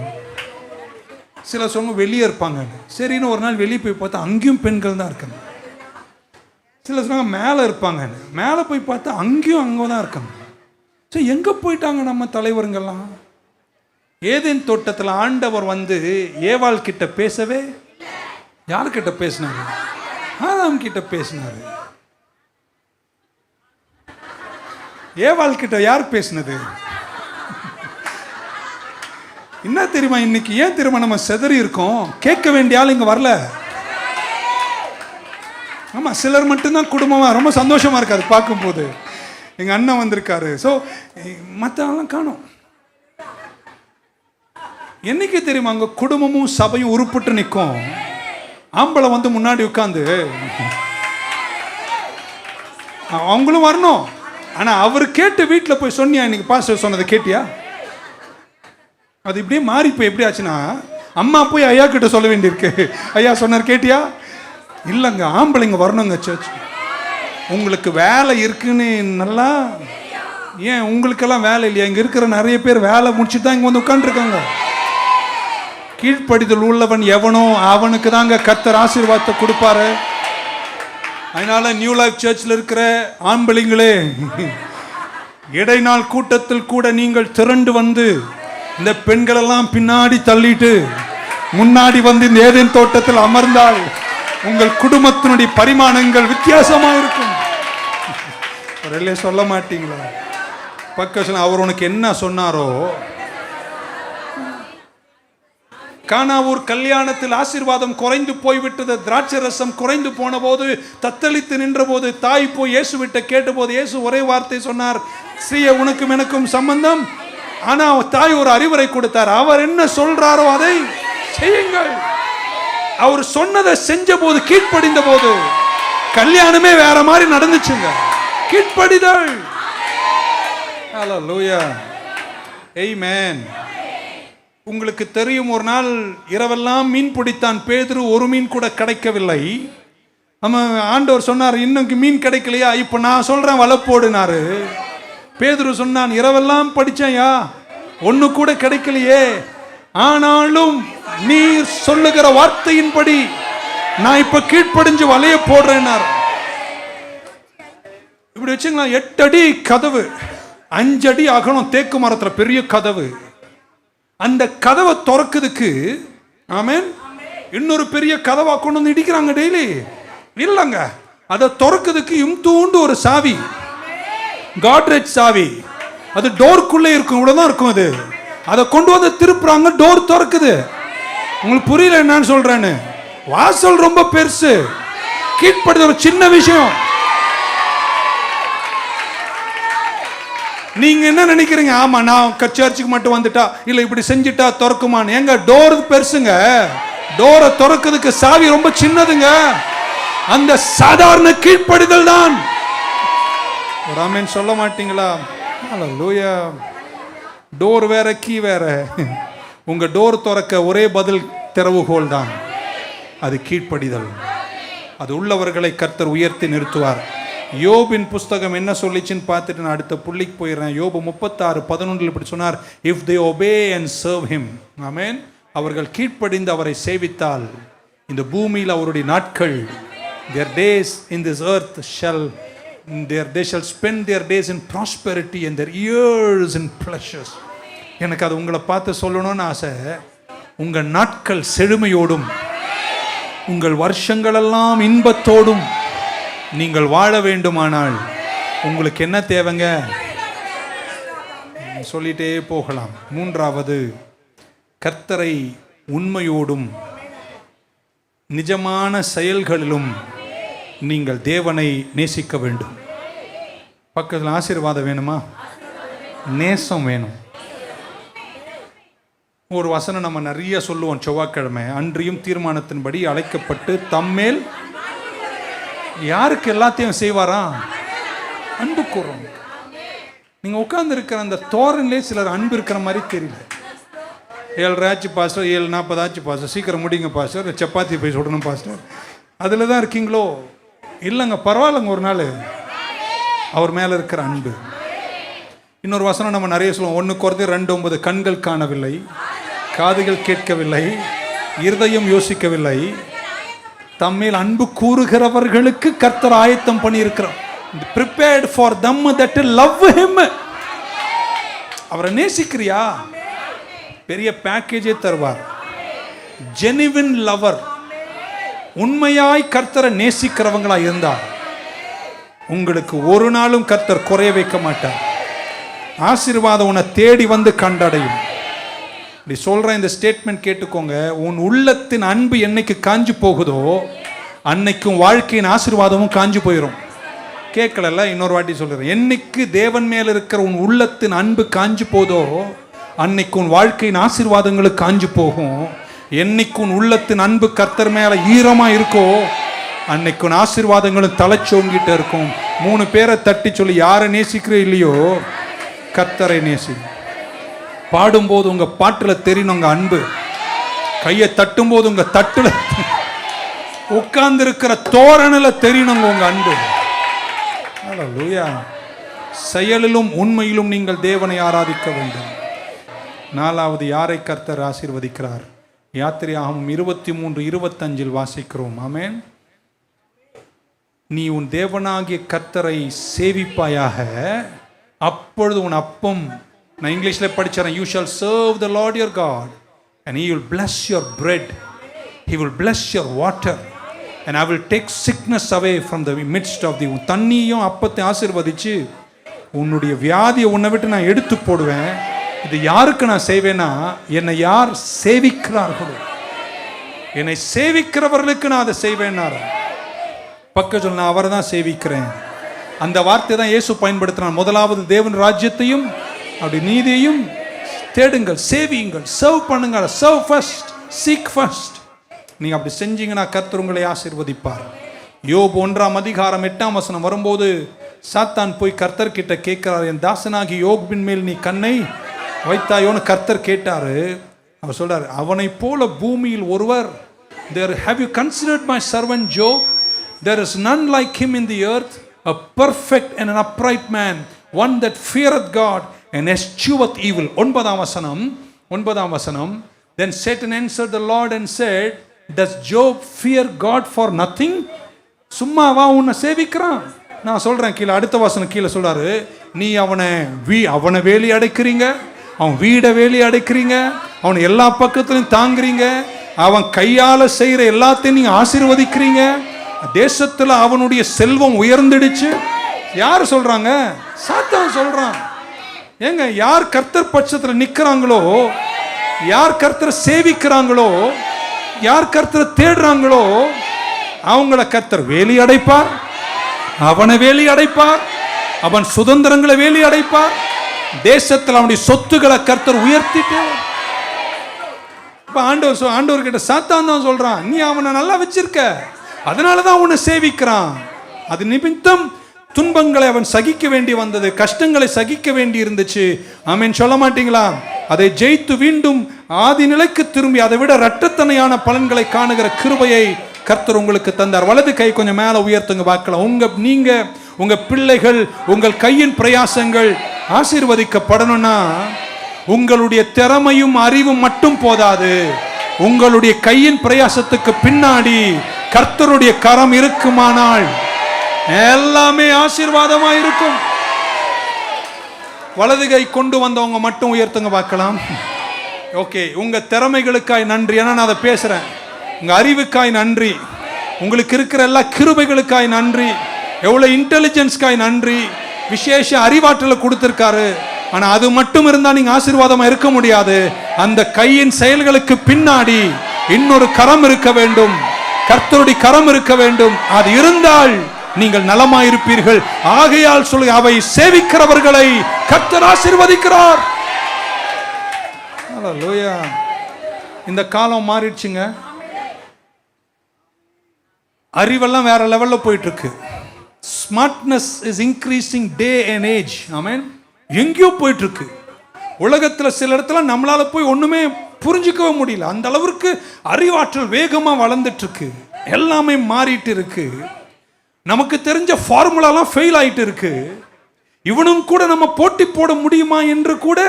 சில சொல்லுங்க வெளியே இருப்பாங்க. சரின்னு ஒரு நாள் வெளியே போய் பார்த்தா அங்கேயும் பெண்கள் தான் இருக்காங்க. சில சொல்லுங்க மேலே இருப்பாங்க. மேலே போய் பார்த்தா அங்கேயும் அங்கே தான் இருக்காங்க. ஸோ எங்கே போயிட்டாங்க நம்ம தலைவருங்கெல்லாம்? ஏதேன் தோட்டத்தில் ஆண்டவர் வந்து ஏவாள் கிட்ட பேசவே, யார்கிட்ட பேசினாரு? ஆதாம் கிட்ட பேசினாரு. ஏவாள் கிட்ட யார் பேசினது? என்ன தெரியுமா, இன்னைக்கு ஏன் தெரியுமா நம்ம செதறி இருக்கோம்? கேட்க வேண்டிய ஆள் இங்க வரல. ஆமா, சிலர் மட்டும்தான் குடும்பமா ரொம்ப சந்தோஷமா இருக்காது பார்க்கும்போது. எங்க அண்ணன் வந்திருக்காரு, ஸோ மற்றவங்களாம் காணும். என்னைக்கு தெரியுமா அங்க குடும்பமும் சபையும் உருப்பிட்டு நிற்கும்? ஆம்பளை வந்து முன்னாடி உட்காந்து அவங்களும் வரணும். ஆனா அவர் கேட்டு வீட்டில் போய் சொன்னியா, இன்னைக்கு பாஸ்டர் சொன்னதை கேட்டியா? அது இப்படியே மாறி போய் எப்படி ஆச்சுன்னா, அம்மா போய் ஐயா கிட்ட சொல்ல வேண்டியிருக்கு, ஐயா சொன்னார் கேட்டியா? இல்லைங்க, ஆம்பளைங்க வரணுங்க சர்ச். உங்களுக்கு வேலை இருக்குன்னு நல்லா, ஏன் உங்களுக்கெல்லாம் வேலை இல்லையா? இங்கே இருக்கிற நிறைய பேர் வேலை முடிச்சுட்டு தான் இங்கே வந்து உட்காந்துருக்காங்க. கீழ்ப்படிதல் உள்ளவன் எவனோ அவனுக்கு தாங்க கர்த்தர் ஆசீர்வாதத்தை கொடுப்பாரு. அதனால நியூ லைஃப் சர்ச்சில் இருக்கிற ஆம்பளைங்களே, இடைநாள் கூட்டத்தில் கூட நீங்கள் திரண்டு வந்து இந்த பெண்களெல்லாம் பின்னாடி தள்ளிட்டு முன்னாடி வந்து இந்த ஏதேன் தோட்டத்தில் அமர்ந்தால் உங்கள் குடும்பத்தினுடைய பரிமாணங்கள் வித்தியாசமா இருக்கும். சொல்ல மாட்டீங்களா? பக்கம் அவர் உனக்கு என்ன சொன்னாரோ. கானாவூர் கல்யாணத்தில் ஆசீர்வாதம் குறைந்து போய்விட்டது. திராட்சை ரசம் குறைந்து போன போது, தத்தளித்து நின்ற போது, தாய் போய் இயேசு விட்ட கேட்ட போது இயேசு ஒரே வார்த்தை சொன்னார், ஸ்ரீய உனக்கும் எனக்கும் சம்பந்தம். ஆனா தாய் ஒரு அறிவுரை கொடுத்தார், அவர் என்ன சொல்றாரோ அதை செய்யுங்கள். அவர் சொன்னதை செஞ்ச போது, கீழ்ப்படிந்த போது கல்யாணமே வேற மாதிரி நடந்துச்சுங்க. கீழ்ப்படிதல். ஹல்லேலூயா, ஆமென். உங்களுக்கு தெரியும், ஒரு நாள் இரவெல்லாம் மீன் பிடித்தான் பேதுரு, ஒரு மீன் கூட கிடைக்கவில்லை. நம்ம ஆண்டவர் சொன்னார், இன்னும் மீன் கிடைக்கலையா? இப்ப நான் சொல்றேன் வலை போடுனாரு. பேதுரு சொன்னான், இரவெல்லாம் படிச்சேயா, ஒண்ணு கூட கிடைக்கலையே, ஆனாலும் நீ சொல்லுகிற வார்த்தையின்படி நான் இப்ப கீழ்ப்படிஞ்சு வலைய போடுறேன்னார். இப்படி வச்சுங்களா, 8 அடி கதவு, 5 அடி அகலம், தேக்கு மரத்துல பெரிய கதவு. அந்த கதவை திறக்குதுக்கு, ஆமென், இன்னொரு பெரிய கதவா கொண்டு வந்து இடிக்கிறாங்க டெய்லி. இல்லைங்க, அதை திறக்குதுக்கு இம்தூண்டு ஒரு சாவி, காட்ரேஜ் சாவி, அது டோருக்குள்ளே இருக்கும், இவ்வளவுதான் இருக்கும். அது அதை கொண்டு வந்து திருப்புறாங்க, டோர் திறக்குது. உங்களுக்கு புரியல என்னன்னு சொல்றேன்னு? வாசல் ரொம்ப பெருசு, கீழ்ப்படுது ஒரு சின்ன விஷயம். நீங்க என்ன நினைக்கிறீங்க? ஆமா, நான் சர்ச்சுக்கு மட்டும் வந்துட்டா, இல்ல இப்படி செஞ்சுட்டா திறக்குமான்னு. எங்க டோர் பெருசுங்க, டோரை திறக்கிறதுக்கு சாவி ரொம்ப சின்னதுங்க. அந்த சாதாரண கீழ்ப்படிதல் தான். ஒரு ஆமென் சொல்ல மாட்டீங்களா? ஹல்லேலூயா. டோர் வேற, கீ வேற. உங்க டோர் திறக்க ஒரே பதில், திறவுகோல் தான், அது கீழ்ப்படிதல். அது உள்ளவர்களை கர்த்தர் உயர்த்தி நிறுத்துவார். யோபின் புஸ்தகம் என்ன சொல்லிச்சுன்னு பார்த்துட்டு நான் அடுத்த புள்ளிக்கு போயிடுறேன். யோபு 36:11 இப்படி சொன்னார், if they obey and serve him, amen, அவர்கள் கீழ்ப்படிந்து அவரை சேவித்தால் இந்த பூமியில் அவருடைய நாட்கள், their days in this earth they shall spend their days in prosperity and their years in pleasures. எனக்கு அது உங்களை பார்த்து சொல்லணும்னு ஆசை. உங்க நாட்கள் செழுமையோடும் உங்கள் வருஷங்களெல்லாம் இன்பத்தோடும் நீங்கள் வாழ வேண்டுமானால் உங்களுக்கு என்ன தேவைங்க? சொல்லிட்டே போகலாம். 3வது, கர்த்தரை உண்மையோடும் நிஜமான செயல்களிலும் நீங்கள் தேவனை நேசிக்க வேண்டும். பக்கத்தில் ஆசீர்வாதம் வேணுமா? நேசம் வேணும். ஒரு வசனம் நம்ம நிறைய சொல்லுவோம் செவ்வாய்க்கிழமை, அன்றியும் தீர்மானத்தின்படி அழைக்கப்பட்டு தம்மேல் யாருக்கு எல்லாத்தையும் செய்வாரா? அன்பு கூறும். நீங்க உட்கார்ந்து இருக்கிற அந்த தோரன்லே சிலர் அன்பு இருக்கிற மாதிரி தெரியல. 7:30 ஆச்சு பாஸ்டர், 7:40 ஆச்சு பாஸ்டர், சீக்கிரம் முடிங்க பாஸ்டர், சப்பாத்தி போய் சுடணும் பாஸ்டர், அதில் தான் இருக்கீங்களோ? இல்லைங்க, பரவாயில்லைங்க, ஒரு நாள் அவர் மேலே இருக்கிற அன்பு. இன்னொரு வசனம் நம்ம நிறைய சொல்லுவோம், 1 Corinthians 2:9, கண்கள் காணவில்லை, காதுகள் கேட்கவில்லை, இருதயம் யோசிக்கவில்லை, தம்மேல் அன்பு கூறுகிறவர்களுக்கு கர்த்தர் ஆயத்தம் பண்ணி இருக்கிறார். prepared for them that love him. அவரை நேசிக்கிறியா? பெரிய பேக்கேஜே தருவார். ஜெனுவின் லவர், உண்மையாய் கர்த்தரை நேசிக்கிறவங்களா இருந்தார் உங்களுக்கு ஒரு நாளும் கர்த்தர் குறைய வைக்க மாட்டார். ஆசீர்வாதம் உன்னை தேடி வந்து கண்டடையும். இப்படி சொல்ற இந்த ஸ்டேட்மெண்ட் கேட்டுக்கோங்க. உன் உள்ளத்தின் அன்பு என்னைக்கு காஞ்சு போகுதோ அன்னைக்கும் வாழ்க்கையின் ஆசீர்வாதமும் காஞ்சு போயிடும். கேட்கல, இன்னொரு வாட்டி சொல்றேன். என்னைக்கு தேவன் மேல இருக்கிற உன் உள்ளத்தின் அன்பு காஞ்சு போதோ அன்னைக்கு உன் வாழ்க்கையின் ஆசீர்வாதங்களுக்கு காஞ்சு போகும். என்னைக்கு உன் உள்ளத்தின் அன்பு கர்த்தர் மேல ஈரமா இருக்கோ அன்னைக்கு உன் ஆசீர்வாதங்களும் தலைச்சோங்கிட்ட இருக்கும். 3 பேரை தட்டி சொல்லி, யாரை நேசிக்கிற இல்லையோ கர்த்தரை நேசி. பாடும்போது உங்க பாட்டுல தெரியணும் உங்க அன்பு. கையை தட்டும் போது உங்க தட்டுல, உட்கார்ந்து இருக்கிற தோரணில தெரியணும் உங்க அன்பு. அல்லேலூயா. செயலிலும் உண்மையிலும் நீங்கள் தேவனை ஆராதிக்க வேண்டும். 4வது யாரை கர்த்தர் ஆசீர்வதிக்கிறார்? யாத்திரையாகமம் 23:25 வாசிக்கிறோம். ஆமென். நீ உன் தேவனாகிய கர்த்தரை சேவிப்பாயாக, அப்பொழுது உன் அப்பம், நான் இங்கிலீஷ்ல படிச்சேன், you shall serve the Lord your God and he will bless your bread, he will bless your water and I will take sickness away from the midst of the. தண்ணியும் அப்பத்தை ஆசீர்வதிச்சு உன்னுடைய வியாதியை உன்னை விட்டு நான் எடுத்து போடுவேன். இது யாருக்கு நான் செய்வேன்னா, என்னை யார் சேவிக்கிறார்களோ, என்னை சேவிக்கிறவர்களுக்கு நான் அதை செய்வேன்னாரு. பக்க சொல்ல, நான் அவரை தான் சேவிக்கிறேன். அந்த வார்த்தை தான் இயேசு பயன்படுத்தினார். முதலாவது தேவன் ராஜ்யத்தையும் அப்படி நீதியையும் தேடுங்கள், சேவியுங்கள், சர்வ் பண்ணுங்கள். Serve first, seek first. நீங்க அப்படி செஞ்சீங்கன்னா கர்த்தர் உங்களை ஆசீர்வதிப்பார். யோபு 1:8 வரும்போது சாத்தான் போய் கர்த்தர் கிட்ட கேட்கிறார், என் தாசனாகி யோபின் மேல் நீ கண்ணை வைத்தாயோன்னு கர்த்தர் கேட்டாரு. அவர் சொல்றாரு, அவனை போல பூமியில் ஒருவர், there have you considered my servant Job? There is none like him in the earth, a perfect and an upright man, one that feareth God and escheweth evil. 9th வசனம். Then Satan answered the Lord and said, does Job fear God for nothing? சும்மாவா உன்னை சேவிக்கிறான்? நான் சொல்றேன் கீழே, அடுத்த வசனம் கீழே சொல்றாரு, நீ அவனை வேலி அடைக்கிறீங்க, அவன் வீடை வேலி அடைக்கிறீங்க, அவனை எல்லா பக்கத்திலும் தாங்குறீங்க, அவன் கையால செய்யற எல்லாத்தையும் நீங்க ஆசீர்வதிக்கிறீங்க, தேசத்துல அவனுடைய செல்வம் உயர்ந்துடுச்சு. யார் சொல்றாங்க? சாத்தான் சொல்றான். ஏங்க, யார் கர்த்தர் பட்சத்துல நிக்கிறாங்களோ, யார் கர்த்தரை சேவிக்கிறாங்களோ, யார் கர்த்தரை தேடுறாங்களோ அவங்கள கர்த்தர் வேலி அடைப்பார், அவனை வேலி அடைப்பார், அவன் சுதந்திரங்களை வேலி அடைப்பார், தேசத்தில் அவனுடைய சொத்துக்களை கர்த்தர் உயர்த்திட்டு. ஆண்டவர் கிட்ட சாத்தான் தான் சொல்றான், நீ அவனை நல்லா வச்சிருக்க, அதனாலதான் உன்னை சேவிக்கிறான். அது நிமித்தம் துன்பங்களை அவன் சகிக்க வேண்டி வந்தது, கஷ்டங்களை சகிக்க வேண்டி இருந்துச்சு. ஆமென் சொல்ல மாட்டீங்களா? அதை ஜெயித்து மீண்டும் ஆதி நிலைக்கு திரும்பி அதை விட இரட்டத்தனையான பலன்களை காணுகிற கிருபையை கர்த்தர் உங்களுக்கு தந்தார். வலது கை கொஞ்சம் மேல உயர்த்துங்க பார்க்கலாம். நீங்க உங்க பிள்ளைகள் உங்கள் கையின் பிரயாசங்கள் ஆசீர்வதிக்கப்படணும்னா உங்களுடைய திறமையும் அறிவும் மட்டும் போதாது. உங்களுடைய கையின் பிரயாசத்துக்கு பின்னாடி கர்த்தருடைய கரம் இருக்குமானால் எல்லாமே ஆசீர்வாதமா இருக்கும். வலது கை கொண்டு வந்தவங்க மட்டும் உயர்த்துங்க பார்க்கலாம். ஓகே, உங்க திறமைகளுக்காய் நன்றி. ஏன்னா நான் அதை பேசுறேன். உங்க அறிவுக்காய் நன்றி, உங்களுக்கு இருக்கிற எல்லா கிருபைகளுக்காய் நன்றி, எவ்வளவு இன்டெலிஜென்ஸ்க்காய் நன்றி, விசேஷ அறிவாற்றலை கொடுத்திருக்காரு. ஆனா அது மட்டும் இருந்தா நீங்க ஆசீர்வாதமா இருக்க முடியாது. அந்த கையின் செயல்களுக்கு பின்னாடி இன்னொரு கரம் இருக்க வேண்டும், கர்த்தருடைய கரம் இருக்க வேண்டும். அது இருந்தால் நீங்கள் நலமாயிருப்பீர்கள். ஆகையால் சொல்லி அவை சேவிக்கிறவர்களை கர்த்தர் ஆசீர்வதிக்கிறார். ஹல்லேலூயா. இந்த காலம் மாறிடுச்சுங்க. அறிவெல்லாம் வேற லெவல்ல போயிட்டு இருக்கு. Smartness is increasing day and age. Amen. எங்கேயோ போயிட்டு இருக்கு உலகத்துல. சில இடத்துல நம்மளால போய் ஒண்ணுமே புரிஞ்சுக்கவே முடியல. அந்த அளவுக்கு அறிவாற்றல் வேகமா வளர்ந்துட்டு இருக்கு. எல்லாமே மாறிட்டு இருக்கு. நமக்கு தெரிஞ்ச ஃபார்முலாலாம் ஃபெயில் ஆயிட்டு இருக்கு. இவனும் கூட நம்ம போட்டி போட முடியுமா என்று கூட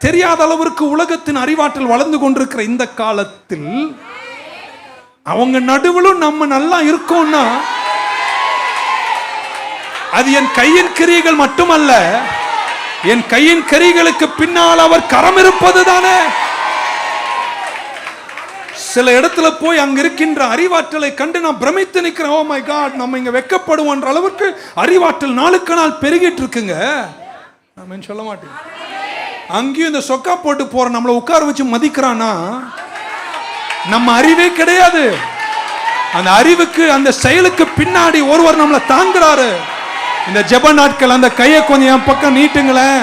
தெரியாத அளவிற்கு உலகத்தின் அறிவாற்றல் வளர்ந்து கொண்டிருக்கிற இந்த காலத்தில் அவங்க நடுவிலும் நம்ம நல்லா இருக்கோம்னா அது என் கையின் கிரியைகள் மட்டுமல்ல, என் கையின் கிரியைகளுக்கு பின்னால் அவர் கரம் இருப்பது தானே. சில இடத்துல போய் அங்க இருக்கின்ற அறிவாற்றலை கண்டு நான் பிரமித்து நிற்கிறேன். ஓ மை காட், நம்ம இங்க வெக்கப்படுவோன்ற அளவுக்கு அறிவாற்றல் நாளுக்கு நாள் பெருகிட்டு இருக்குங்க. நம்ம சொல்ல மாட்டேன். அங்கேயும் இந்த சொக்கா போட்டு போற நம்மளை உட்கார வச்சு மதிக்கிறானா, நம்ம அறிவே கிடையாது. அந்த அறிவுக்கு அந்த செயலுக்கு பின்னாடி ஒருவர் நம்மளை தாங்குறாரு. இந்த ஜெப நாட்கள் அந்த கையை கொஞ்சம் என் பக்கம் நீட்டுங்களேன்.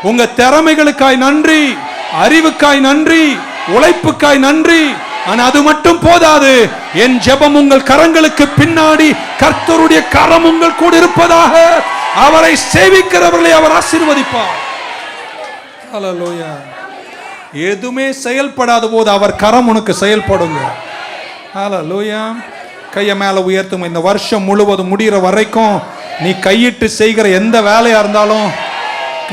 உங்க திறமைகளுக்காய் நன்றி, அறிவுக்காய் நன்றி, உழைப்புக்காய் நன்றி. ஆனா அது மட்டும் போதாது. என் ஜெபம் உங்கள் கரங்களுக்கு பின்னாடி கர்த்தருடைய கரம் உங்கள் கூட இருப்பதாக. அவரை சேவிக்கிறவர்களை அவர் ஆசீர்வதிப்பார். ஹல்லேலூயா. எதுவுமே செயல்படாத போது அவர் கரம் உனக்கு செயல்படுங்க. ஹல்லேலூயா. கையை மேல உயர்த்தும். இந்த வருஷம் முழுவதும் முடிகிற வரைக்கும் நீ கையிட்டு செய்கிற எந்த வேலையா இருந்தாலும்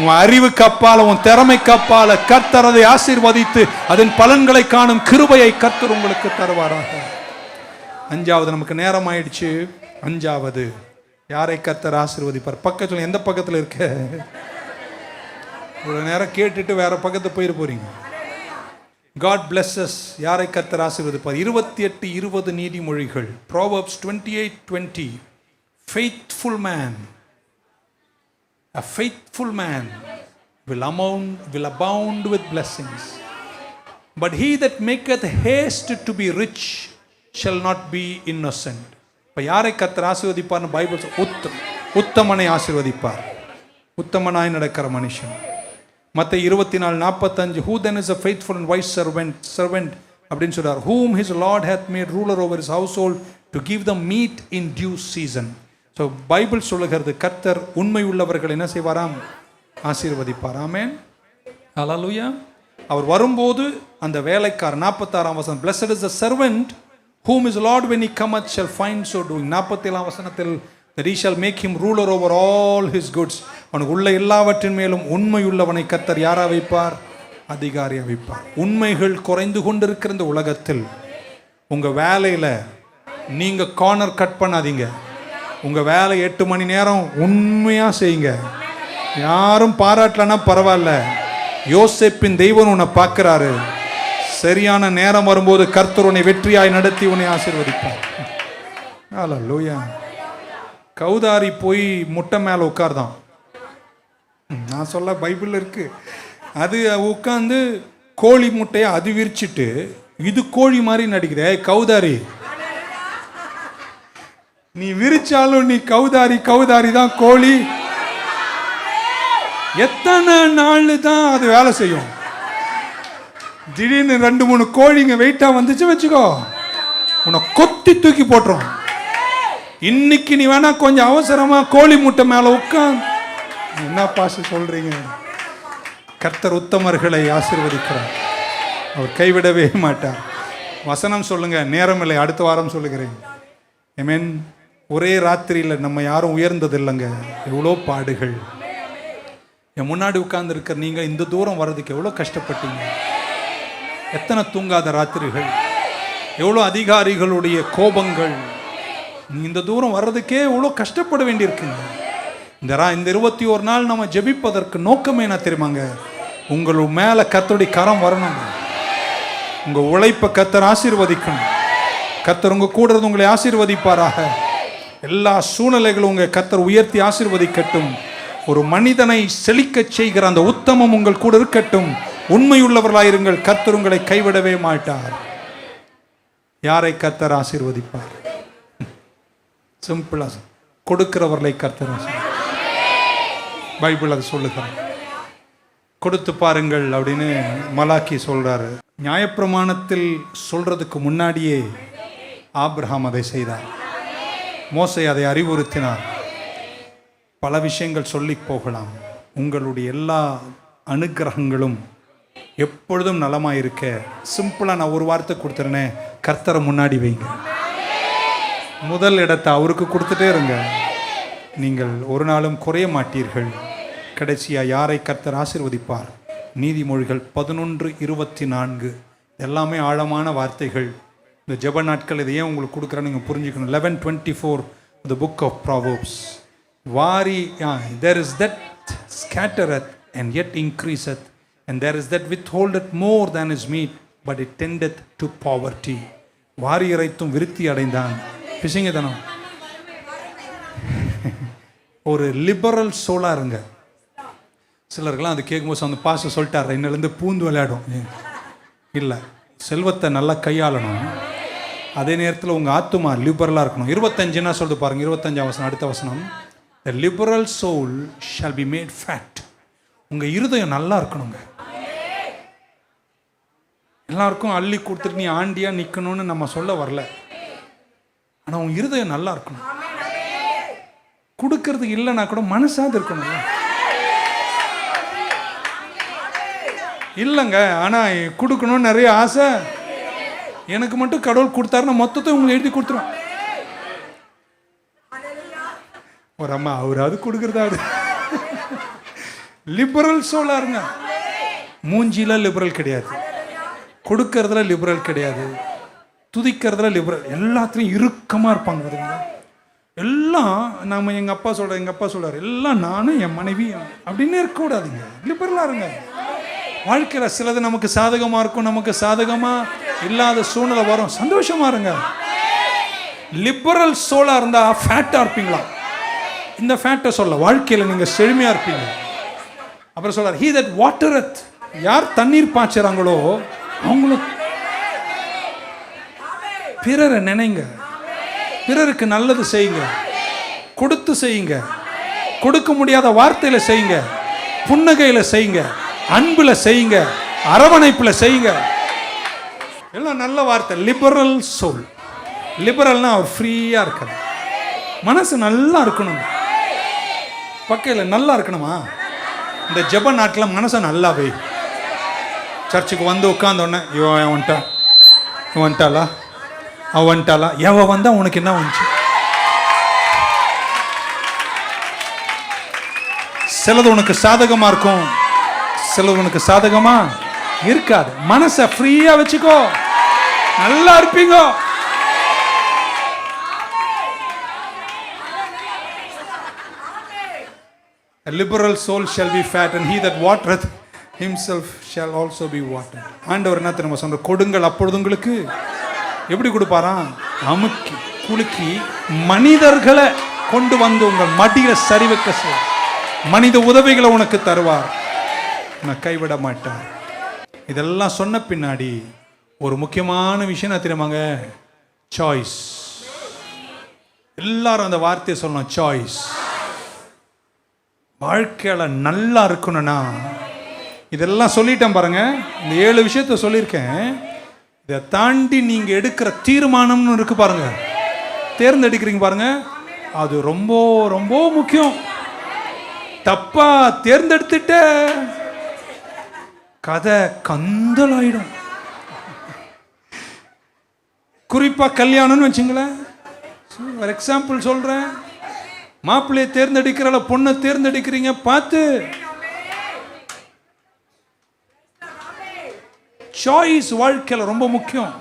உன் அறிவுக்கு அப்பால, உன் திறமைக்கு அப்பால கர்த்தர் அதை ஆசீர்வதித்து அதன் பலன்களை காணும் கிருபையை கர்த்தர் உங்களுக்கு தருவாராக. அஞ்சாவது, நமக்கு நேரம் ஆயிடுச்சு. அஞ்சாவது, யாரை கர்த்தர் ஆசீர்வதிப்பார்? பக்கத்துல எந்த பக்கத்துல இருக்க? ஒரு நேரம் கேட்டுட்டு வேற பக்கத்து போயிரு போறீங்க. God blesses. யாரை கர்த்தர் ஆசீர்வதிப்பார்? 28:20 நீதிமொழிகள். Proverbs 28:20. Faithful man, a faithful man will abound with blessings, but he that maketh haste to be rich shall not be innocent. இப்ப யாரை கர்த்தர் ஆசீர்வதிப்பார்னு பைபிள் உத்தமனை ஆசீர்வதிப்பார். உத்தமனாய் நடக்கிற மனுஷன். மத்தேயு 24:45, who then is a faithful and wise servant அப்படின்னு சொல்றார், whom his Lord hath made ruler over his household to give them meat in due season. So Bible சொல்லுகிறது, கர்த்தர் உண்மை உள்ளவர்கள் என்ன செய்வாராம்? ஆசீர்வதிப்பார். ஆமென். ஹல்லேலூயா. அவர் வரும்போது அந்த வேலைக்காரர் 46ஆம் வசனம், blessed is the servant whom his Lord when he cometh shall find so doing. 47ஆம் வசனத்தில், that he shall make him ruler over all his goods. அவனுக்கு உள்ள எல்லாவற்றின் மேலும் உண்மை உள்ளவனை கர்த்தர் யாரா வைப்பார்? அதிகாரியா வைப்பார். உண்மைகள் குறைந்து கொண்டிருக்கிற இந்த உலகத்தில் உங்க வேலையில நீங்க கார்னர் கட் பண்ணாதீங்க. உங்க வேலை 8 மணி நேரம் உண்மையா செய்யுங்க. யாரும் பாராட்டலன்னா பரவாயில்ல. யோசேப்பின் தெய்வம் உன்னை பார்க்கிறாரு. சரியான நேரம் வரும்போது கர்த்தர் உன்னை வெற்றியாய் நடத்தி உன்னை ஆசீர்வதிப்பார். ஹல்லேலூயா. கௌதாரி போய் முட்டை மேல உட்கார்தான். நான் சொல்ல பைபிள் இருக்கு. அது உட்கார்ந்து கோழி முட்டையை அது விரிச்சிட்டு இது கோழி மாதிரி நடிக்குது. கௌதாரி, நீ விரிச்சாலும் நீ கௌதாரி தான். கோழி எத்தனை நாள் தான் அது வேலை செய்யும்? திடீர்னு 2-3 கோழிங்க வெயிட்டா வந்துச்சு வச்சுக்கோ, உன்னை கொத்தி தூக்கி போட்டுரும். இன்னைக்கு நீ வேணா கொஞ்சம் அவசரமா கோழி முட்டை மேல உட்காந்து என்ன பாச சொல்றீங்க? கர்த்தர் உத்தமர்களை ஆசீர்வதிக்கிறார். அவர் கைவிடவே மாட்டார். வசனம் சொல்லுங்க, நேரம் இல்லை, அடுத்த வாரம் சொல்லுகிறேன். ஆமென். ஒரே ராத்திரியில் நம்ம யாரும் உயர்ந்தது இல்லைங்க. எவ்வளோ பாடுகள். என் முன்னாடி உட்கார்ந்து இருக்கிற நீங்க இந்த தூரம் வர்றதுக்கு எவ்வளோ கஷ்டப்பட்டீங்க. எத்தனை தூங்காத ராத்திரிகள், எவ்வளோ அதிகாரிகளுடைய கோபங்கள். நீ இந்த தூரம் வர்றதுக்கே எவ்வளோ கஷ்டப்பட வேண்டியிருக்குங்க. இந்த 21 நாள் நம்ம ஜெபிப்பதற்கு நோக்கமே என்ன தெரியுமாங்க? உங்கள் மேல கர்த்தருடைய கரம் வரணும். உங்க உழைப்பை கர்த்தர் ஆசீர்வதிக்கணும். கர்த்தர் உங்க கூட இருந்து உங்களை ஆசீர்வதிப்பாராக. எல்லா சூழ்நிலைகளும் உங்க கர்த்தர் உயர்த்தி ஆசீர்வதிக்கட்டும். ஒரு மனிதனை செழிக்க செய்கிற அந்த உத்தமம் உங்கள் கூட இருக்கட்டும். உண்மையுள்ளவர்களாயிருங்கள். கர்த்தர் உங்களை கைவிடவே மாட்டார். யாரை கர்த்தர் ஆசீர்வதிப்பார்? சிம்பிளா, கொடுக்கிறவர்களை கர்த்தர் ஆசீர்வதிப்பார். பைபிள் அது சொல்லுகிறார். கொடுத்து பாருங்கள் அப்படின்னு மலாக்கி சொல்றாரு. நியாயப்பிரமாணத்தில் சொல்றதுக்கு முன்னாடியே ஆபிரகாம் அதை செய்தார். மோசே அதை அறிவுறுத்தினார். பல விஷயங்கள் சொல்லி போகலாம். உங்களுடைய எல்லா அனுக்கிரகங்களும் எப்பொழுதும் நலமாயிருக்க சிம்பிளா நான் ஒரு வார்த்தை கொடுத்துறேனே, கர்த்தரை முன்னாடி வைங்க. முதல் இடத்தை அவருக்கு கொடுத்துட்டே இருங்க. நீங்கள் ஒரு நாளும் குறைய மாட்டீர்கள். கடைசியா யாரை கர்த்தர் ஆசீர்வதிப்பார்? நீதிமொழிகள் 11:24. எல்லாமே ஆழமான வார்த்தைகள். இந்த ஜெப நாட்கள் இதை ஏன் உங்களுக்கு கொடுக்குறேன்னு நீங்கள் புரிஞ்சுக்கணும். 11:24 the book of Proverbs. There is that scattereth and yet increaseth, and there is that withholdeth more than is meet, but it tendeth to poverty. வாரி இறைத்தும் விருத்தி அடைந்தான். பிசிங்கதனம். ஒரு லிபரல் சோலாக இருங்க. சிலருக்கெல்லாம் அது கேட்கும்போது அந்த பாஸ்டர் சொல்லிட்டார், இன்னிலேருந்து பூந்து விளையாடும். இல்லை, செல்வத்தை நல்லா கையாளணும், அதே நேரத்தில் உங்கள் ஆத்துமா லிபரலாக இருக்கணும். 25 சொல்லுது பாருங்கள், 25 வசனம், அடுத்த வசனம். The liberal soul shall be made fat. உங்கள் இருதயம் நல்லா இருக்கணுங்க. எல்லாருக்கும் அள்ளி கொடுத்துட்டு நீ ஆண்டியாக நிற்கணும்னு நம்ம சொல்ல வரல, ஆனால் உங்கள் இருதயம் நல்லா இருக்கணும். கொடுக்கறதுக்கு இல்லைன்னா கூட மனசாது இருக்கணும். இல்லைங்க, ஆனால் கொடுக்கணும்னு நிறைய ஆசை. எனக்கு மட்டும் கடவுள் கொடுத்தாருன்னா மொத்தத்தை உங்களுக்கு எழுதி கொடுத்துரும். ஒரு அம்மா அவராது கொடுக்குறதா? லிபரல் சோலா இருங்க. மூஞ்சில லிபரல் கிடையாது, கொடுக்கறதுல லிபரல் கிடையாது, துதிக்கிறதுல லிபரல். எல்லாத்துலையும் இறுக்கமாக இருப்பாங்க. எல்லாம் நம்ம எங்கள் அப்பா சொல்கிறார், எல்லாம் நானும் என் மனைவி அப்படின்னு இருக்கக்கூடாதுங்க. லிபரலாக இருங்க. வாழ்க்கையில் சிலது நமக்கு சாதகமாக இருக்கும், நமக்கு சாதகமாக இல்லாத சூழ்நிலை வரும். சந்தோஷமாக இருங்க. லிபரல் சோலாக இருந்தால் ஃபேட்டாக இருப்பீங்களா? இந்த ஃபேட்டை சொல்ல, வாழ்க்கையில் நீங்கள் செழுமையாக இருப்பீங்க. அப்புறம் சொல்றார், he that watereth, யார் தண்ணீர் பாய்ச்சறாங்களோ அவங்களும் பிறரை நினைங்க, பிறருக்கு நல்லது செய்யுங்க, கொடுத்து செய்யுங்க, கொடுக்க முடியாத வார்த்தையில செய்யுங்க, புன்னகையில செய்யுங்க, அன்புல செய்யுங்க, அரவணைப்புல செய்யுங்க. எல்லாம் நல்ல வார்த்தை. Liberal soul. லிபரல்னா அவர் ஃப்ரீயா இருக்கணும், மனசு நல்லா இருக்கணும், பக்கையில் நல்லா இருக்கணுமா? இந்த ஜெப நாட்டில் மனசை நல்லா வை. சர்ச்சுக்கு வந்து உட்காந்தோடனே இவன் வந்துட்டாளா, அவன் வந்துட்டாளா, எவன் வந்தா உனக்கு என்ன வந்துச்சு? சிலது உனக்கு சாதகமா இருக்கும், சிலது உனக்கு சாதகமா இருக்காது. மனசை ஃப்ரீயா வச்சுக்கோ, நல்லா இருப்பீங்க. A liberal soul shall be fat, and he that watereth himself shall also be watered. ஆண்டவர் என்ன தெரியுமா சொல்ற? கொடுங்கள் அப்பொழுது உங்களுக்கு. எப்படி கொடுப்பாராம்? அமுக்கி குலுக்கி மனிதர்களை கொண்டு வந்து உங்கள் மடியில சரிவைக்க செய்ய, மனித உதவிகளை உனக்கு தருவார், நான் கைவிட மாட்டார். இதெல்லாம் சொன்ன பின்னாடி ஒரு முக்கியமான விஷயம் என்ன தெரியுமாங்க? சாய்ஸ். எல்லாரும் அந்த வார்த்தையை சொல்லணும், சாய்ஸ். வாழ்க்கையில நல்லா இருக்கணும்னா இதெல்லாம் சொல்லிட்டேன் பாருங்க, இந்த 7 விஷயத்த சொல்லியிருக்கேன். இதை தாண்டி நீங்க எடுக்கிற தீர்மானம்னு இருக்கு பாருங்க, தேர்ந்தெடுக்கிறீங்க பாருங்க, அது ரொம்ப ரொம்ப முக்கியம். தப்பா தேர்ந்தெடுத்துட்ட கதை கந்தல் ஆயிடும். குறிப்பா கல்யாணம்னு வச்சுங்களேன். ஃபார் எக்ஸாம்பிள் சொல்றேன், மாப்பிள்ளையை தேர்ந்தெடுக்கிற பொண்ணை தேர்ந்தெடுக்கிறீங்க, பார்த்து சாய்ஸ் வாழ்க்கையில் ரொம்ப முக்கியம்.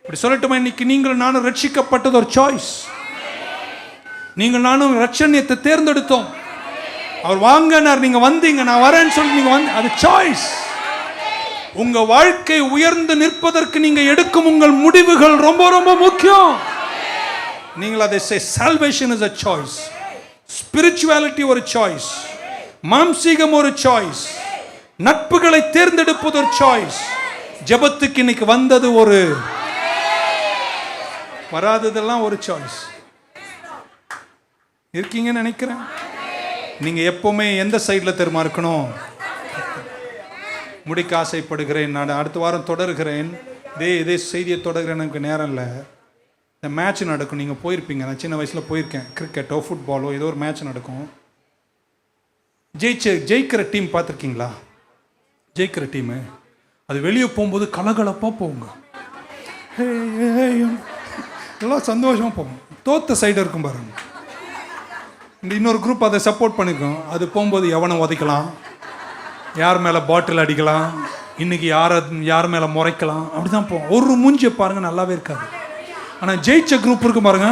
இப்படி சொல்லட்டுமா, இன்னைக்கு நீங்களும் நானும் ரட்சிக்கப்பட்டது ஒரு சாய்ஸ். நீங்கள் நானும் ரட்சணியத்தை தேர்ந்தெடுத்தோம். அவர் வாங்கினார், நீங்க வந்தீங்க, நான் வரேன்னு சொல்லி நீங்க வந்து, அது சாய்ஸ். உங்க வாழ்க்கை உயர்ந்து நிற்பதற்கு நீங்க எடுக்கும் உங்கள் முடிவுகள் ரொம்ப ரொம்ப முக்கியம். நீங்கள் அதை salvation is a choice, spirituality ஒரு சாய்ஸ், மாம்சீகம் ஒரு சாய்ஸ், நட்புகளை தேர்ந்தெடுப்பது ஒரு சாய்ஸ். ஜெபத்துக்கு இன்னைக்கு வந்தது ஒரு, வராததெல்லாம் ஒரு சாய்ஸ். இருக்கீங்கன்னு நினைக்கிறேன். நீங்க எப்பவுமே எந்த சைடில் தெரியுமா இருக்கணும்? முடிக்க ஆசைப்படுகிறேன். நான் அடுத்த வாரம் தொடர்கிறேன், இதே செய்தியை தொடர்கிறேன். எனக்கு நேரம் இல்லை. இந்த மேட்ச் நடக்கும், நீங்கள் போயிருப்பீங்க, நான் சின்ன வயசில் போயிருக்கேன். கிரிக்கெட்டோ ஃபுட்பாலோ ஏதோ ஒரு மேட்ச் நடக்கும். ஜெயிக்கிற டீம் பார்த்துருக்கீங்களா? ஜெயிக்கிற டீமு அது வெளியே போகும்போது கலகலப்பாக போகுங்க, எல்லாம் சந்தோஷமாக போகும். தோத்த சைடு இருக்கும் பாருங்க, இந்த இன்னொரு குரூப் அதை சப்போர்ட் பண்ணிக்கும். அது போகும்போது எவனை உதைக்கலாம், யார் மேலே பாட்டில் அடிக்கலாம், இன்னைக்கு யார் மேலே முறைக்கலாம், அப்படி தான் போகும். ஒரு மூஞ்சியை பாருங்க, நல்லாவே இருக்காது. ஆனால் ஜெயிச்ச குரூப் இருக்கு பாருங்க.